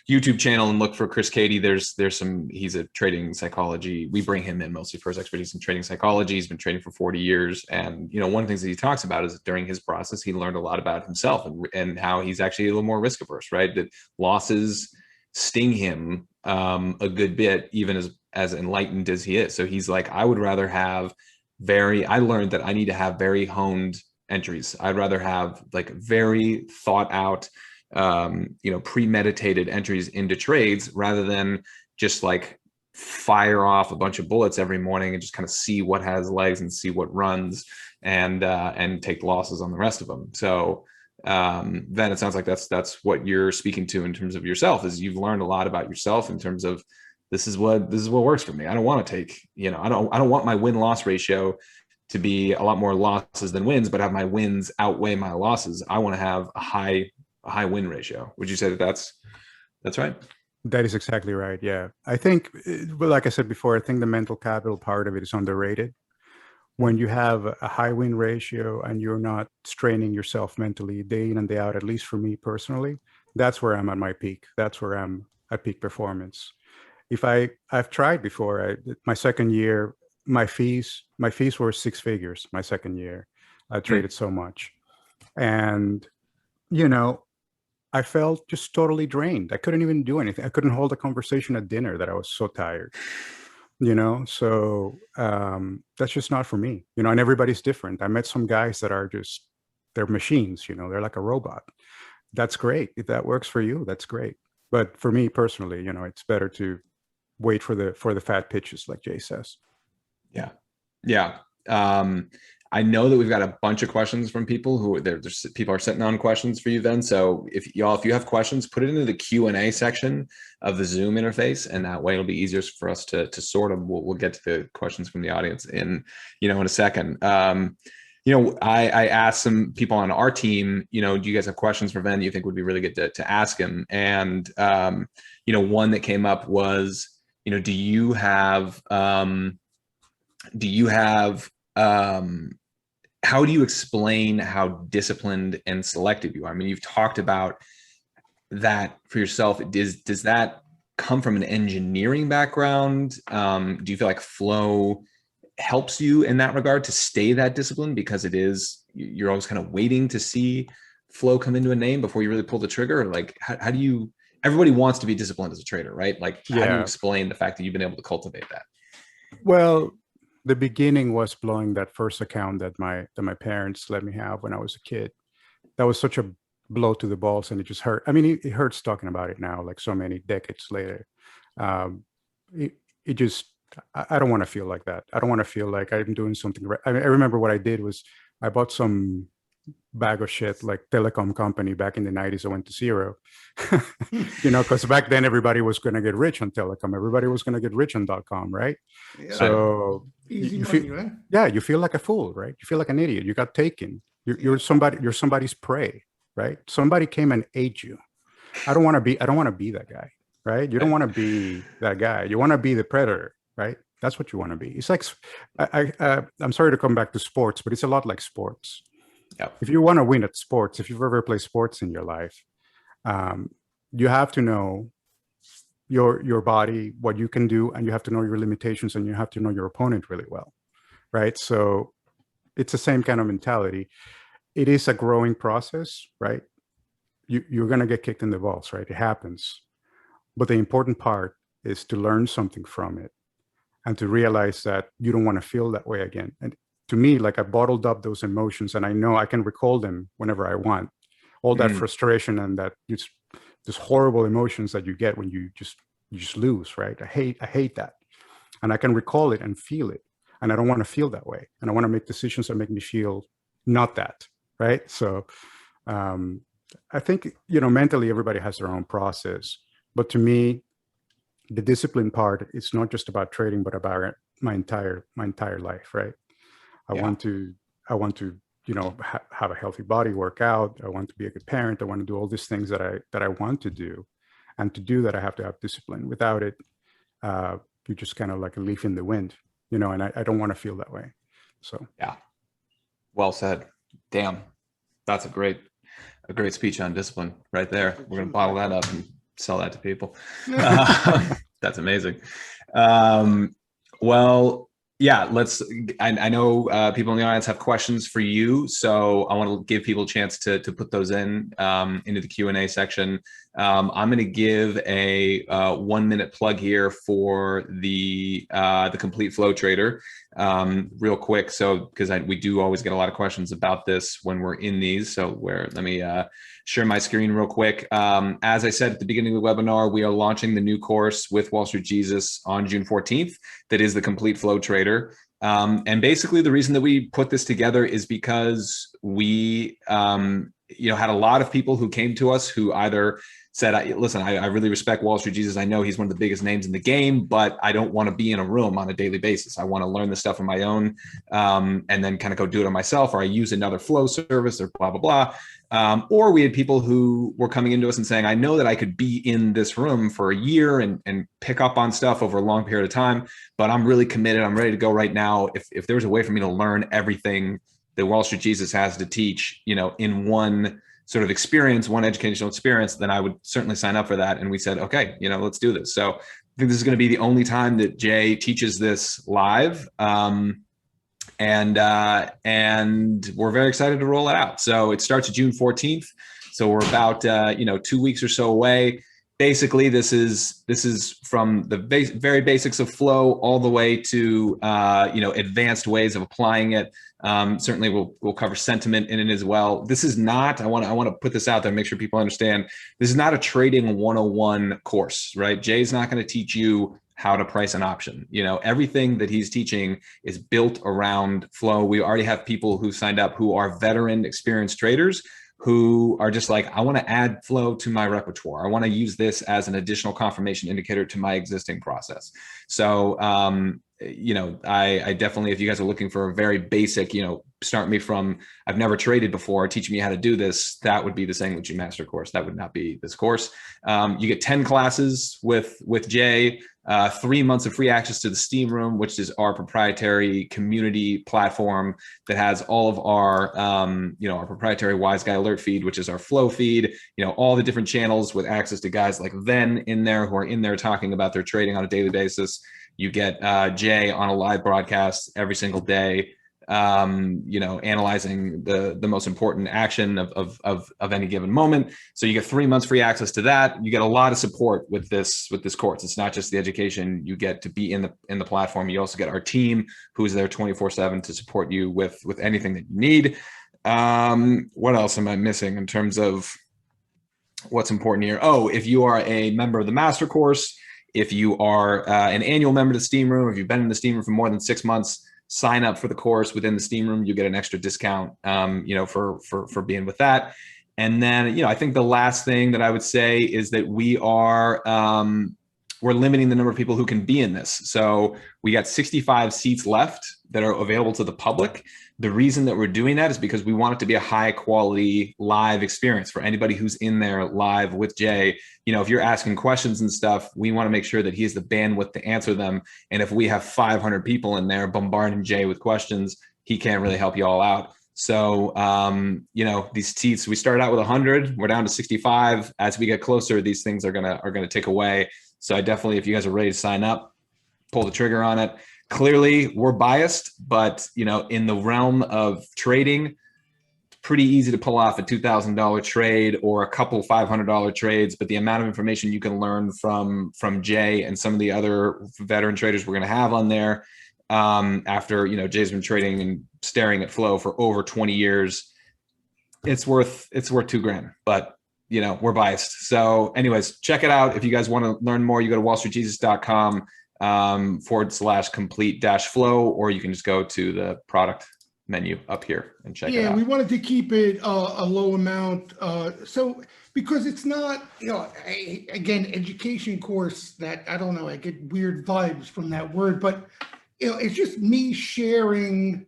YouTube channel and look for Chris Cady. He's a trading psychology. We bring him in mostly for his expertise in trading psychology. He's been trading for 40 years. And, you know, one of the things that he talks about is that during his process, he learned a lot about himself and how he's actually a little more risk averse, right? That losses sting him a good bit, even as enlightened as he is. So he's like, I would rather have I learned that I need to have very honed entries. I'd rather have like very thought out, premeditated entries into trades rather than just like fire off a bunch of bullets every morning and just kind of see what has legs and see what runs and take losses on the rest of them. So then it sounds like that's what you're speaking to in terms of yourself, is you've learned a lot about yourself in terms of this is what works for me. I don't want to take, I don't want my win-loss ratio to be a lot more losses than wins, but have my wins outweigh my losses. I want to have a high win ratio. Would you say that that's right? That is exactly right. Yeah. I think, well, like I said before, I think the mental capital part of it is underrated. When you have a high win ratio and you're not straining yourself mentally day in and day out, at least for me personally, that's where I'm at my peak. That's where I'm at peak performance. I've tried before, my second year, my fees were 6 figures my second year. I traded so much. And, I felt just totally drained. I couldn't even do anything. I couldn't hold a conversation at dinner that I was so tired, so that's just not for me, and everybody's different. I met some guys that are they're machines, they're like a robot. That's great. If that works for you, that's great. But for me personally, it's better to wait for the fat pitches, like Jay says. Yeah. Yeah. I know that we've got a bunch of questions from people people are sitting on questions for you then. So if you have questions, put it into the Q&A section of the Zoom interface, and that way it'll be easier for us to sort them. We'll get to the questions from the audience in a second. I asked some people on our team, do you guys have questions for Ven that you think would be really good to ask him? And, one that came up was, do you have how do you explain how disciplined and selective you are? I mean, you've talked about that for yourself. Does that come from an engineering background? Do you feel like flow helps you in that regard to stay that disciplined, because you're always kind of waiting to see flow come into a name before you really pull the trigger? Like, how do you, everybody wants to be disciplined as a trader, right? Like, how do you explain the fact that you've been able to cultivate that? Well, the beginning was blowing that first account that my parents let me have when I was a kid. That was such a blow to the balls, and it just hurt. I mean, it hurts talking about it now, like so many decades later. It just, I don't want to feel like that. I don't want to feel like I'm doing something right. I mean, I remember what I did was I bought some bag of shit, like telecom company back in the 90s. I went to zero, because back then everybody was going to get rich on telecom. Everybody was going to get rich on .com, right? Yeah. So Easy you money, feel, right? yeah, you feel like a fool, right? You feel like an idiot. You got taken. You're somebody's prey, right? Somebody came and ate you. I don't want to be that guy, right? You don't want to be that guy. You want to be the predator, right? That's what you want to be. It's like, I'm sorry to come back to sports, but it's a lot like sports. Yep. If you want to win at sports, if you've ever played sports in your life, you have to know your body, what you can do, and you have to know your limitations, and you have to know your opponent really well, right? So it's the same kind of mentality. It is a growing process, right? You're going to get kicked in the balls, right? It happens. But the important part is to learn something from it and to realize that you don't want to feel that way again. And to me, like, I bottled up those emotions, and I know I can recall them whenever I want. All that frustration and that just horrible emotions that you get when you just lose, right? I hate that. And I can recall it and feel it. And I don't want to feel that way. And I want to make decisions that make me feel not that, right? So I think, mentally everybody has their own process. But to me, the discipline part, it's not just about trading, but about my entire life, right? I want to, have a healthy body, work out. I want to be a good parent. I want to do all these things that I want to do. And to do that, I have to have discipline. Without it, you're just kind of like a leaf in the wind, and I don't want to feel that way. So, yeah. Well said. Damn. That's a great speech on discipline right there. We're going to bottle that up and sell that to people. That's amazing. Well, yeah, I know people in the audience have questions for you, so I want to give people a chance to put those into the Q&A section. I'm going to give a 1-minute plug here for the Complete Flow Trader real quick. So, because we do always get a lot of questions about this when we're in these. So let me share my screen real quick. As I said at the beginning of the webinar, we are launching the new course with Wall Street Jesus on June 14th. That is the Complete Flow Trader. And basically the reason that we put this together is because we, had a lot of people who came to us who either said, listen, I really respect Wall Street Jesus. I know he's one of the biggest names in the game, but I don't want to be in a room on a daily basis. I want to learn this stuff on my own and then kind of go do it on myself, or I use another flow service or blah, blah, blah. Or we had people who were coming into us and saying, I know that I could be in this room for a year and pick up on stuff over a long period of time, but I'm really committed. I'm ready to go right now. If there was a way for me to learn everything that Wall Street Jesus has to teach, in one sort of experience, one educational experience, then I would certainly sign up for that. And we said, okay, let's do this. So I think this is going to be the only time that Jay teaches this live. And we're very excited to roll it out. So it starts June 14th. So we're about, 2 weeks or so away. Basically, this is from the very basics of flow all the way to, advanced ways of applying it. Certainly we'll cover sentiment in it as well. This is not, I want to put this out there and make sure people understand, this is not a trading 101 course, right? Jay's not going to teach you how to price an option. Everything that he's teaching is built around flow. We already have people who signed up who are veteran experienced traders who are just like, I want to add flow to my repertoire. I want to use this as an additional confirmation indicator to my existing process. So, I definitely, if you guys are looking for a very basic, start me from, I've never traded before, teach me how to do this, that would be the Saying What You Master course. That would not be this course. You get 10 classes with Jay, 3 months of free access to the Steamroom, which is our proprietary community platform that has all of our, our proprietary Wise Guy alert feed, which is our flow feed, all the different channels with access to guys like Ven in there who are in there talking about their trading on a daily basis. You get Jay on a live broadcast every single day, analyzing the most important action of any given moment. So you get 3 months free access to that. You get a lot of support with this course. It's not just the education. You get to be in the platform. You also get our team who's there 24/7 to support you with anything that you need. What else am I missing in terms of what's important here? Oh, if you are a member of the master course, if you are an annual member of the Steamroom, if you've been in the Steamroom for more than 6 months, sign up for the course within the Steamroom. You get an extra discount, for being with that. And then, I think the last thing that I would say is that we're limiting the number of people who can be in this. So we got 65 seats left that are available to the public. The reason that we're doing that is because we want it to be a high quality live experience for anybody who's in there live with Jay. If you're asking questions and stuff, we want to make sure that he has the bandwidth to answer them. And if we have 500 people in there bombarding Jay with questions, he can't really help you all out. So, these seats, we started out with 100, we're down to 65. As we get closer, these things are gonna tick away. So I definitely, if you guys are ready to sign up, pull the trigger on it. Clearly we're biased, but in the realm of trading, pretty easy to pull off a $2,000 trade or a couple $500 trades, but the amount of information you can learn from Jay and some of the other veteran traders we're going to have on there, after, you know, Jay's been trading and staring at flow for over 20 years, it's worth $2,000, but you know, we're biased. So anyways, check it out. If you guys want to learn more, you go to wallstreetjesus.com /complete-flow, or you can just go to the product menu up here and check it out. Yeah, we wanted to keep it a low amount. So because it's not, you know, again, education course that, I don't know, I get weird vibes from that word, but you know, it's just me sharing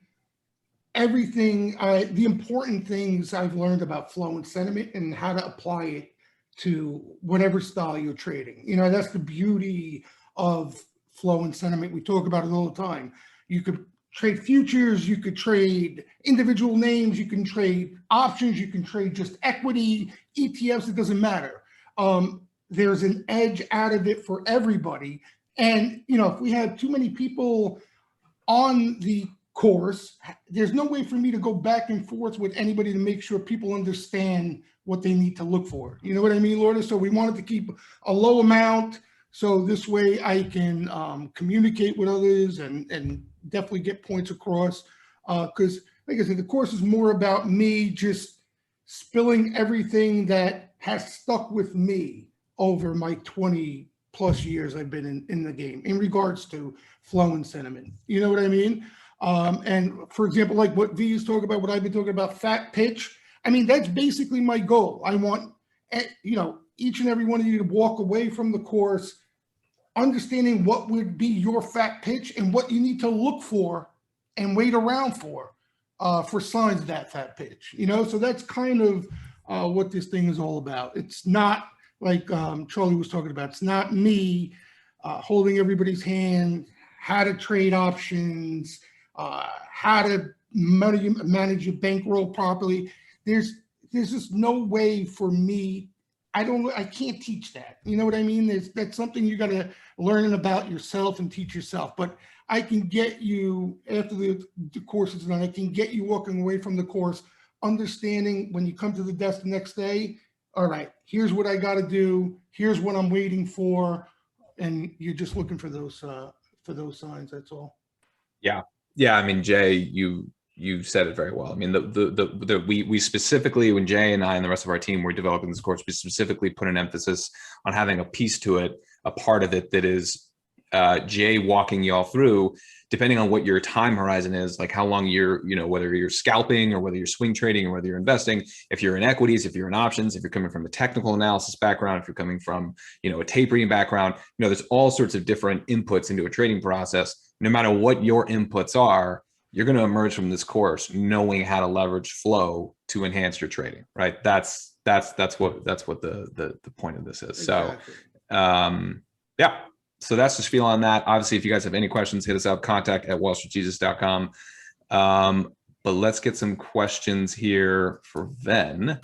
everything, the important things I've learned about flow and sentiment and how to apply it to whatever style you're trading. You know, that's the beauty of flow and sentiment. We talk about it all the time. You could trade futures, you could trade individual names, you can trade options, you can trade just equity, ETFs, it doesn't matter. There's an edge out of it for everybody. And, you know, if we have too many people on the course, there's no way for me to go back and forth with anybody to make sure people understand what they need to look for. You know what I mean, Lourdes? So we wanted to keep a low amount, so this way I can communicate with others and definitely get points across. Because like I said, the course is more about me just spilling everything that has stuck with me over my 20 plus years I've been in the game in regards to flow and sentiment. You know what I mean? And for example, like what V is talking about, what I've been talking about, fat pitch. I mean, that's basically my goal. I want, you know, each and every one of you to walk away from the course understanding what would be your fat pitch and what you need to look for and wait around for signs of that fat pitch. You know, so that's kind of what this thing is all about. It's not like Charlie was talking about. It's not me holding everybody's hand, how to trade options, how to manage your bankroll properly. There's just no way for me. I can't teach that. You know what I mean? That's something you got to learn about yourself and teach yourself. But I can get you, after the course is done, I can get you walking away from the course, understanding when you come to the desk the next day, all right, here's what I got to do. Here's what I'm waiting for. And you're just looking for those signs. That's all. Yeah. Yeah. I mean, Jay, you said it very well. I mean, we specifically, when Jay and I and the rest of our team were developing this course, we specifically put an emphasis on having a piece to it, a part of it that is Jay walking y'all through, depending on what your time horizon is, like how long you're, you know, whether you're scalping or whether you're swing trading or whether you're investing, if you're in equities, if you're in options, if you're coming from a technical analysis background, if you're coming from, you know, a tapering background, you know, there's all sorts of different inputs into a trading process. No matter what your inputs are, you're going to emerge from this course knowing how to leverage flow to enhance your trading, right? That's what the point of this is. Exactly. So, yeah. So that's the spiel on that. Obviously, if you guys have any questions, hit us up, contact@wallstreetjesus.com. But let's get some questions here for Ven.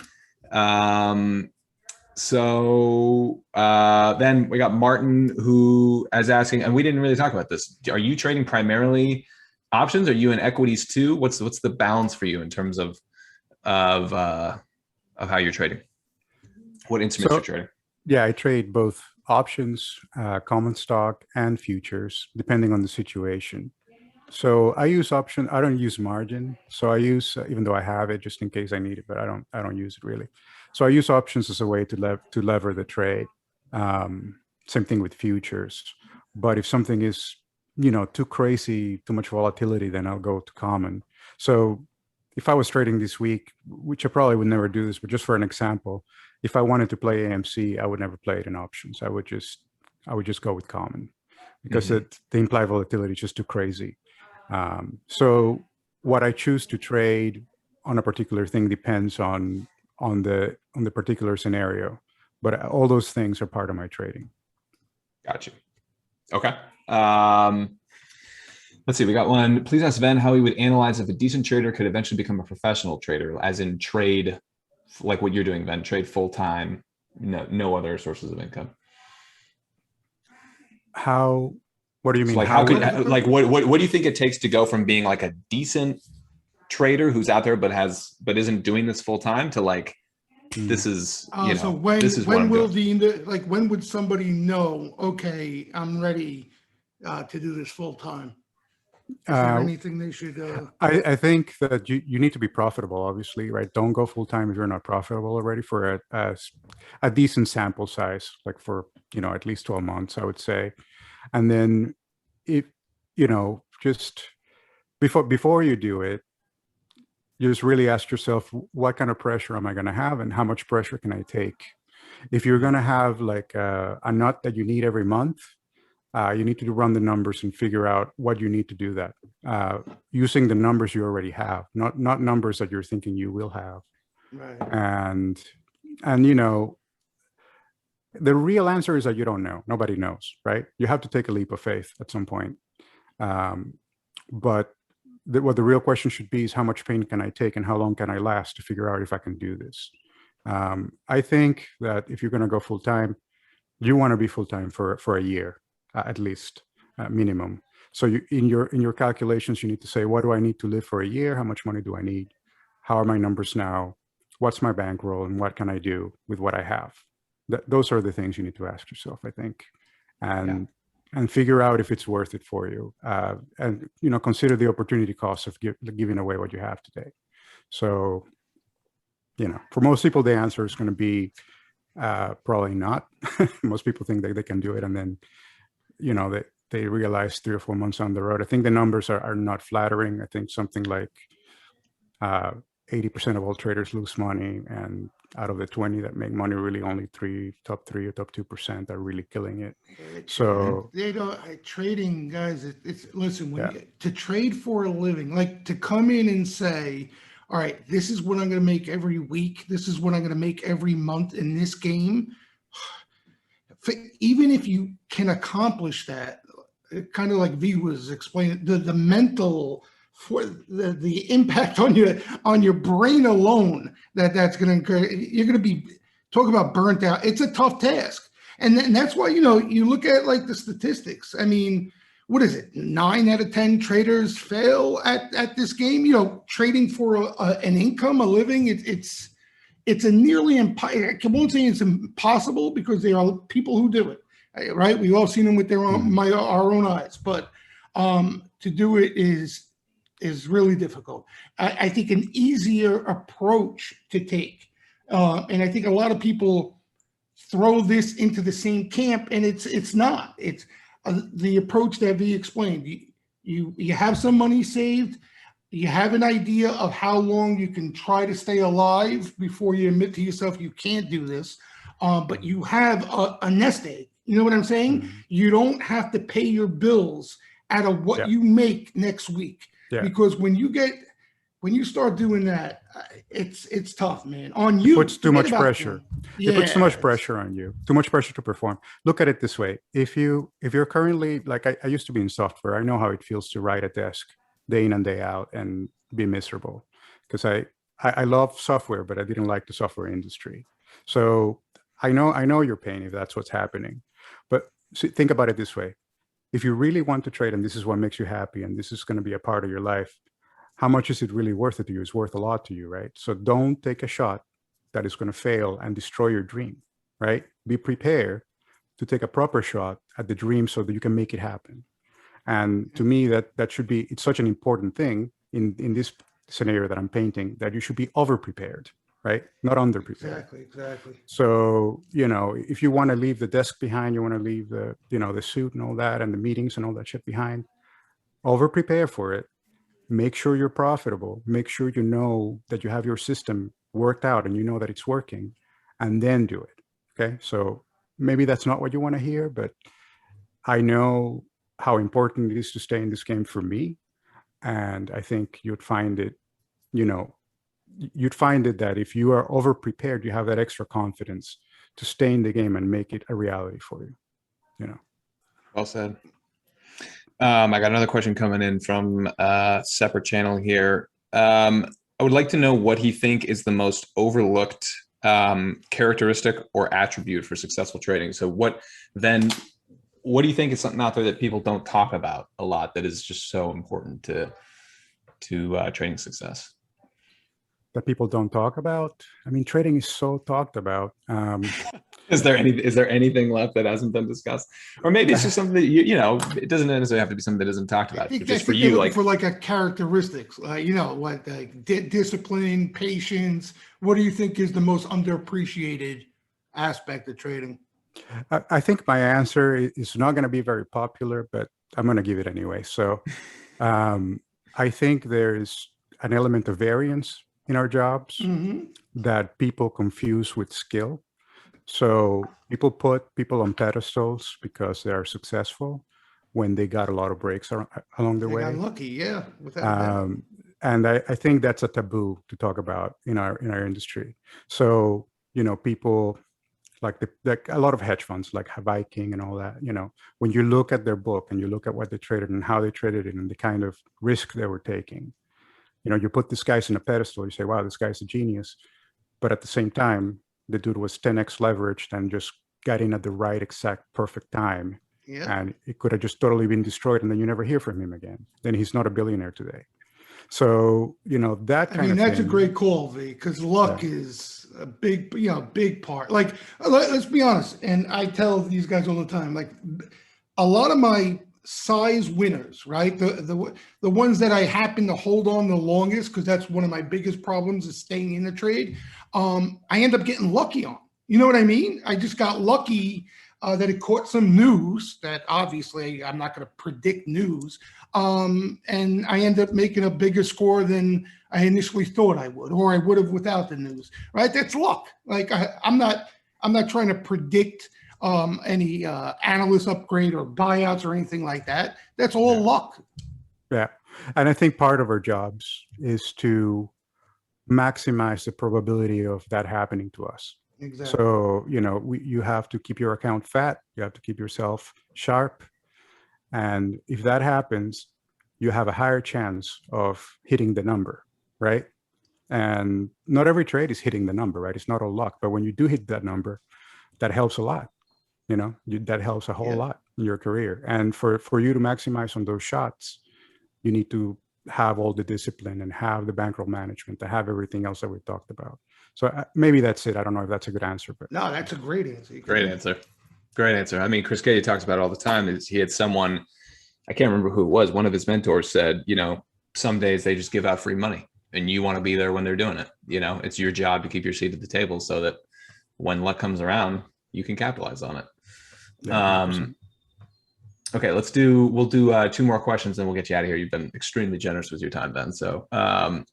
So then we got Martin, who is asking, and we didn't really talk about this. Are you trading primarily options? Are you in equities too? What's the balance for you in terms of how you're trading? What instruments you're trading? Yeah, I trade both options, common stock, and futures, depending on the situation. So I use option. I don't use margin. So I use, even though I have it just in case I need it, but I don't use it really. So I use options as a way to lever the trade. Same thing with futures. But if something is, you know, too crazy, too much volatility, then I'll go to common. So if I was trading this week, which I probably would never do this, but just for an example, if I wanted to play AMC, I would never play it in options. I would just go with common because the implied volatility is just too crazy. So what I choose to trade on a particular thing depends on the particular scenario, but all those things are part of my trading. Gotcha. Okay. Let's see. We got one. Please ask Ven how he would analyze if a decent trader could eventually become a professional trader, as in trade like what you're doing, Ven, trade full time, no other sources of income. What do you mean? So like what do you think it takes to go from being like a decent trader who's out there but isn't doing this full time to like, this is, you know, so when, this is what I'm will doing. like, when would somebody know, okay, I'm ready to do this full time? Is there anything they should? I think that you need to be profitable, obviously, right? Don't go full time if you're not profitable already for a decent sample size, like for, you know, at least 12 months, I would say. And then if, you know, just before you do it, you just really ask yourself, what kind of pressure am I going to have and how much pressure can I take? If you're going to have like a nut that you need every month, you need to run the numbers and figure out what you need to do that using the numbers you already have, not numbers that you're thinking you will have. Right. And you know, the real answer is that you don't know. Nobody knows, right? You have to take a leap of faith at some point. But what the real question should be is how much pain can I take and how long can I last to figure out if I can do this. I think that if you're going to go full time, you want to be full time for a year. At least minimum. So you, in your calculations, you need to say, what do I need to live for a year? How much money do I need? How are my numbers now? What's my bankroll and what can I do with what I have? Those are the things you need to ask yourself, I think, and figure out if it's worth it for you. And, you know, consider the opportunity cost of giving away what you have today. So, you know, for most people, the answer is going to be probably not. Most people think that they can do it, and then, you know, they realize 3 or 4 months on the road. I think the numbers are not flattering. I think something like 80% of all traders lose money, and out of the 20 that make money, really only top 3 or top 2% are really killing it. So they don't trading, guys. It's listen, when to trade for a living, like to come in and say, all right, this is what I'm going to make every week. This is what I'm going to make every month in this game. Even if you can accomplish that, kind of like V was explaining, the mental for the impact on your brain alone, that's going to, you're going to be talk about burnt out. It's a tough task. And that's why, you know, you look at like the statistics. I mean, what is it? 9 out of 10 traders fail at this game, you know, trading for an income, a living. It's a nearly I won't say it's impossible because there are people who do it, right? We've all seen them with our own eyes, but to do it is really difficult. I think an easier approach to take, and I think a lot of people throw this into the same camp, and it's not. It's the approach that V explained. You have some money saved. You have an idea of how long you can try to stay alive before you admit to yourself you can't do this, but you have a nest egg. You know what I'm saying? You don't have to pay your bills out of what you make next week, because when you start doing that, it's tough, man. On you, it puts too much pressure. It puts too much pressure on you. Too much pressure to perform. Look at it this way: if you're currently, like I used to be in software, I know how it feels to write a desk day in and day out and be miserable, because I love software, but I didn't like the software industry. So I know your pain if that's what's happening. But think about it this way: if you really want to trade and this is what makes you happy and this is going to be a part of your life, how much is it really worth it to you? It's worth a lot to you, right? So don't take a shot that is going to fail and destroy your dream, right? Be prepared to take a proper shot at the dream so that you can make it happen. And to me, that should be, it's such an important thing in this scenario that I'm painting, that you should be over prepared, right? Not under prepared. Exactly. So, you know, if you want to leave the desk behind, you want to leave the, you know, the suit and all that and the meetings and all that shit behind, over prepare for it. Make sure you're profitable. Make sure you know that you have your system worked out and you know that it's working, and then do it. Okay. So maybe that's not what you want to hear, but I know how important it is to stay in this game for me. And I think you'd find it, you know, you'd find it that if you are over prepared, you have that extra confidence to stay in the game and make it a reality for you, you know. Well said. I got another question coming in from a separate channel here. I would like to know what he think is the most overlooked characteristic or attribute for successful trading. So what do you think is something out there that people don't talk about a lot that is just so important to to trading success? That people don't talk about. I mean, trading is so talked about. Is there anything left that hasn't been discussed? Or maybe it's just something that you know, it doesn't necessarily have to be something that isn't talked about. Just for you, like for like a characteristics, you know, what like discipline, patience. What do you think is the most underappreciated aspect of trading? I think my answer is not going to be very popular, but I'm going to give it anyway. So I think there's an element of variance in our jobs that people confuse with skill. So people put people on pedestals because they are successful when they got a lot of breaks along the way. Got lucky, yeah, without a doubt. And I think that's a taboo to talk about in our industry. So, you know, people like a lot of hedge funds like Viking and all that, you know, when you look at their book and you look at what they traded and how they traded it and the kind of risk they were taking, you know, you put this guy's in a pedestal, you say, wow, this guy's a genius. But at the same time, the dude was 10x leveraged and just got in at the right exact perfect time. Yeah. And it could have just totally been destroyed and then you never hear from him again. Then he's not a billionaire today. So, you know, that kind of thing. That's a great call, V, because luck is a big, you know, big part. Like, let's be honest. And I tell these guys all the time, like a lot of my size winners, right? The ones that I happen to hold on the longest, because that's one of my biggest problems is staying in the trade. I end up getting lucky on. You know what I mean? I just got lucky that it caught some news that obviously I'm not going to predict news. And I end up making a bigger score than I initially thought I would, or I would have without the news, right? That's luck. Like I'm not trying to predict any analyst upgrade or buyouts or anything like that. That's all luck. Yeah. And I think part of our jobs is to maximize the probability of that happening to us. Exactly. So, you know, you have to keep your account fat. You have to keep yourself sharp. And if that happens, you have a higher chance of hitting the number, right? And not every trade is hitting the number, right? It's not all luck. But when you do hit that number, that helps a lot. You know, that helps a whole lot in your career. And for you to maximize on those shots, you need to have all the discipline and have the bankroll management, to have everything else that we talked about. So maybe that's it. I don't know if that's a good answer, but no, that's a great answer. Great answer. Great answer. I mean, Chris Katie talks about it all the time. Is he had someone, I can't remember who it was. One of his mentors said, you know, some days they just give out free money and you want to be there when they're doing it. You know, it's your job to keep your seat at the table so that when luck comes around, you can capitalize on it. Yeah, okay, we'll do 2 more questions and we'll get you out of here. You've been extremely generous with your time, Ben. So, so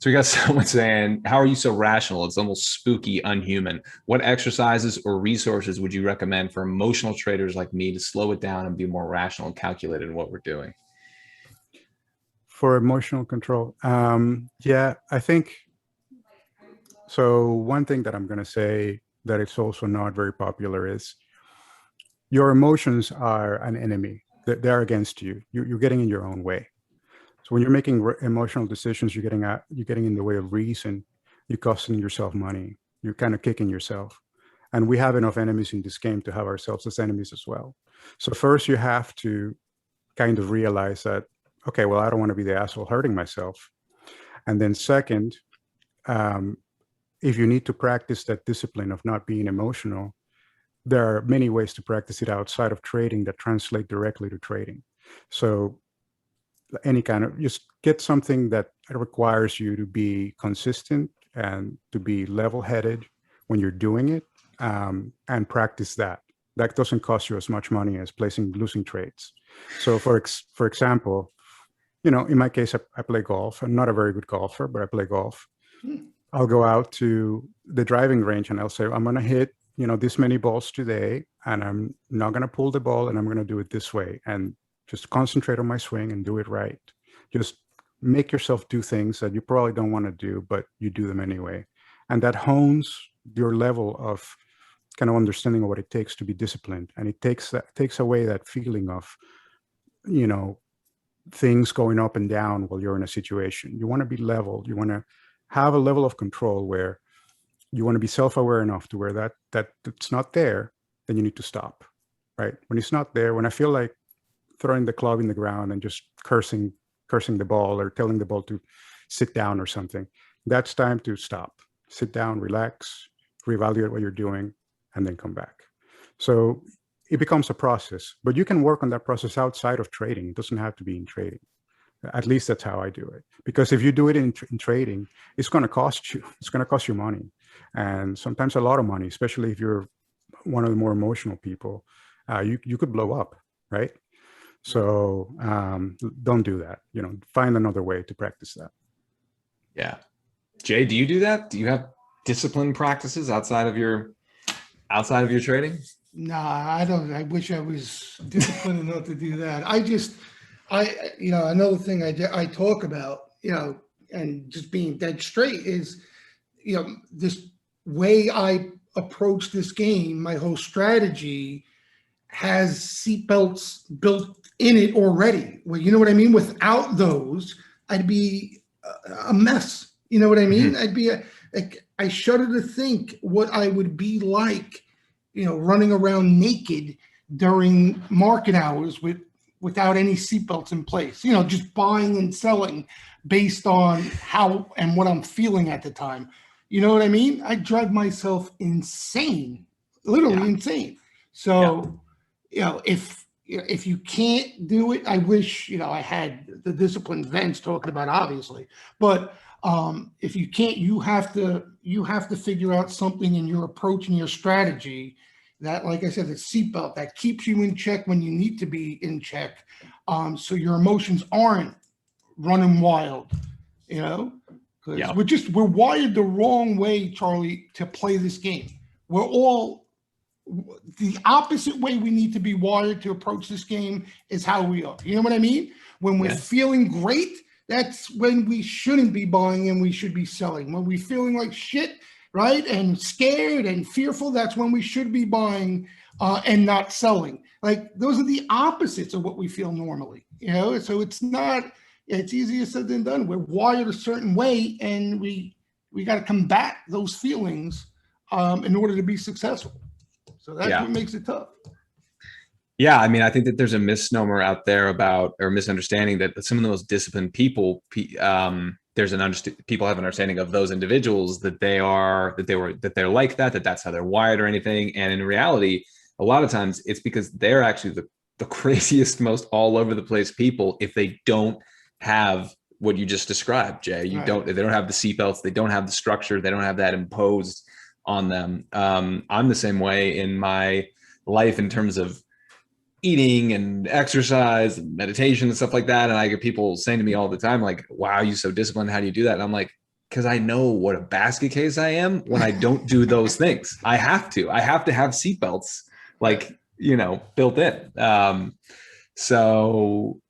we got someone saying, how are you so rational? It's almost spooky, unhuman. What exercises or resources would you recommend for emotional traders like me to slow it down and be more rational and calculated in what we're doing? For emotional control, yeah, I think, so one thing that I'm going to say that it's also not very popular is your emotions are an enemy. They're against you. You're getting in your own way. So when you're making emotional decisions, you're getting in the way of reason. You're costing yourself money. You're kind of kicking yourself. And we have enough enemies in this game to have ourselves as enemies as well. So first you have to kind of realize that, okay, well, I don't want to be the asshole hurting myself. And then second, if you need to practice that discipline of not being emotional, there are many ways to practice it outside of trading that translate directly to trading. So any kind of, just get something that requires you to be consistent and to be level-headed when you're doing it, and practice that. That doesn't cost you as much money as losing trades. So for example, you know, in my case, I play golf. I'm not a very good golfer, but I play golf. I'll go out to the driving range and I'll say, I'm going to hit, you know, this many balls today, and I'm not going to pull the ball, and I'm going to do it this way, and just concentrate on my swing and do it right. Just make yourself do things that you probably don't want to do, but you do them anyway. And that hones your level of kind of understanding of what it takes to be disciplined. And it takes away that feeling of, you know, things going up and down while you're in a situation. You want to be level. You want to have a level of control where you want to be self-aware enough to where that it's not there, then you need to stop, right? When it's not there, when I feel like throwing the club in the ground and just cursing cursing the ball or telling the ball to sit down or something. That's time to stop, sit down, relax, reevaluate what you're doing, and then come back. So it becomes a process, but you can work on that process outside of trading. It doesn't have to be in trading. At least that's how I do it. Because if you do it in trading, it's going to cost you. It's going to cost you money, and sometimes a lot of money, especially if you're one of the more emotional people. You could blow up, right? So don't do that. Find another way to practice that. Yeah. Jay, do you do that? Do you have discipline practices outside of your trading? Nah, I don't. I wish I was disciplined enough to do that. Another thing I talk about, and just being dead straight is, this way I approach this game, my whole strategy has seatbelts built in it already. Well, you know what I mean? Without those, I'd be a mess. You know what I mean? I'd be I shudder to think what I would be like, running around naked during market hours without any seatbelts in place, just buying and selling based on how and what I'm feeling at the time. You know what I mean? I drive myself insane, literally insane. So, if you can't do it, I wish, I had the discipline Vince talking about, obviously, but if you can't, you have to figure out something in your approach and your strategy that, like I said, the seatbelt that keeps you in check when you need to be in check. So your emotions aren't running wild, because we're wired the wrong way, Charlie, to play this game. We're all the opposite way we need to be wired to approach this game is how we are. You know what I mean? When we're feeling great, that's when we shouldn't be buying and we should be selling. When we're feeling like shit, right, and scared and fearful, that's when we should be buying and not selling. Like, those are the opposites of what we feel normally, So it's easier said than done. We're wired a certain way, and we got to combat those feelings in order to be successful. So that's what makes it tough. Yeah, I mean, I think that there's a misnomer out there or misunderstanding that some of the most disciplined people, people have an understanding of those individuals that they're like that that's how they're wired or anything. And in reality, a lot of times it's because they're actually the craziest, most all over the place people if they don't have what you just described, Jay. They don't have the seatbelts, they don't have the structure, they don't have that imposed on them. I'm the same way in my life in terms of eating and exercise and meditation and stuff like that. And I get people saying to me all the time, like, wow, you're so disciplined. How do you do that? And I'm like, because I know what a basket case I am when I don't do those things. I have to have seatbelts, built in. So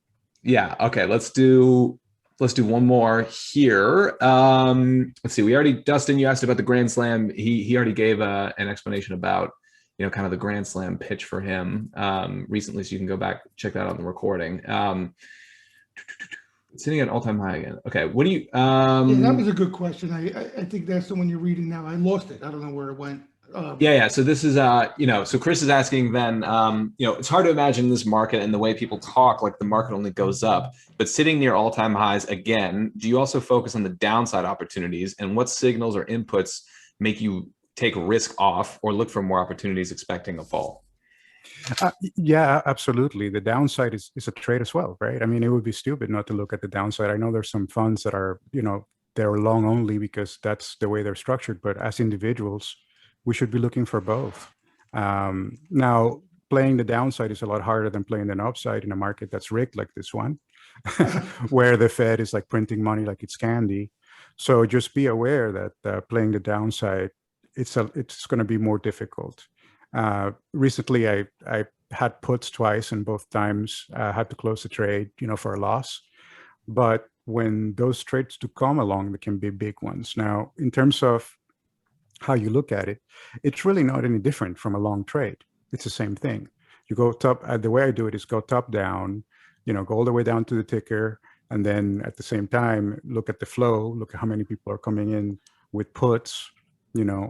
yeah. Okay. Let's do one more here. Let's see. Dustin, you asked about the Grand Slam. He already gave an explanation about, kind of the Grand Slam pitch for him recently. So you can go back, check that out on the recording. Sitting at all-time high again. Okay. What do you, that was a good question. I think that's the one you're reading now. I lost it. I don't know where it went. Yeah. So this is, so Chris is asking then, it's hard to imagine this market and the way people talk, like the market only goes up, but sitting near all-time highs again, do you also focus on the downside opportunities, and what signals or inputs make you take risk off or look for more opportunities expecting a fall? Yeah, absolutely. The downside is a trade as well, right? I mean, it would be stupid not to look at the downside. I know there's some funds that are, they're long only because that's the way they're structured, but as individuals, we should be looking for both. Now, playing the downside is a lot harder than playing the upside in a market that's rigged like this one, where the Fed is like printing money like it's candy. So just be aware that playing the downside, it's going to be more difficult. Recently, I had puts twice, and both times I had to close the trade, for a loss. But when those trades do come along, they can be big ones. Now, in terms of how you look at it, it's really not any different from a long trade. It's the same thing. You go the way I do it is go top down, go all the way down to the ticker, and then at the same time, look at the flow, look at how many people are coming in with puts,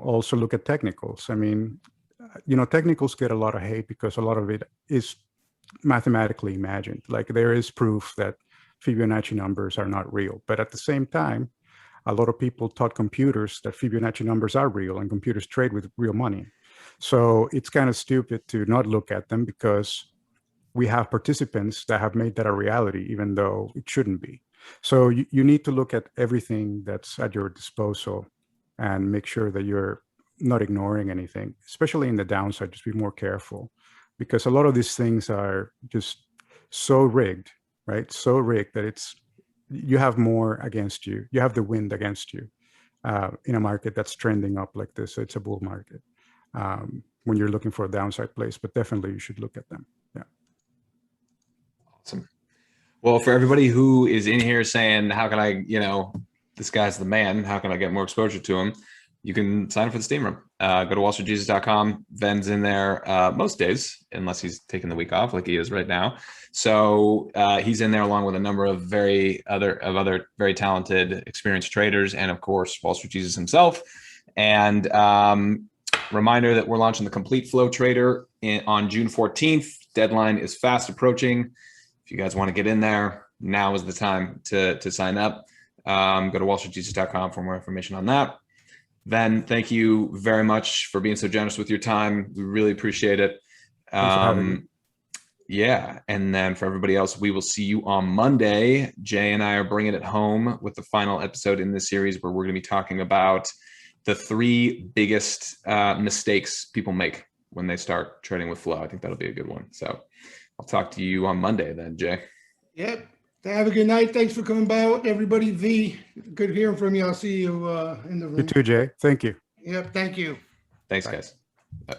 also look at technicals. I mean, technicals get a lot of hate because a lot of it is mathematically imagined. Like, there is proof that Fibonacci numbers are not real. But at the same time, a lot of people taught computers that Fibonacci numbers are real and computers trade with real money. So it's kind of stupid to not look at them, because we have participants that have made that a reality, even though it shouldn't be. So you need to look at everything that's at your disposal and make sure that you're not ignoring anything, especially in the downside. Just be more careful, because a lot of these things are just so rigged, right? So rigged that you have more against you. You have the wind against you in a market that's trending up like this. So it's a bull market when you're looking for a downside place, but definitely you should look at them. Yeah. Awesome. Well, for everybody who is in here saying, how can I, this guy's the man, how can I get more exposure to him? You can sign up for the Steamroom. Go to wallstreetjesus.com. Ven's in there most days, unless he's taking the week off like he is right now. So he's in there along with a number of other very talented, experienced traders, and of course, Wall Street Jesus himself. And reminder that we're launching the Complete Flow Trader on June 14th. Deadline is fast approaching. If you guys want to get in there, now is the time to sign up. Go to wallstreetjesus.com for more information on that. Ven, thank you very much for being so generous with your time. We really appreciate it. Thanks for having me. Yeah. And then for everybody else, we will see you on Monday. Jay and I are bringing it home with the final episode in this series, where we're going to be talking about the 3 biggest mistakes people make when they start trading with flow. I think that'll be a good one. So I'll talk to you on Monday then, Jay. Yep. Have a good night. Thanks for coming by, everybody. V, good hearing from you. I'll see you in the room. You too, Jay. Thank you. Yep. Thank you. Thanks, Bye. guys. Bye.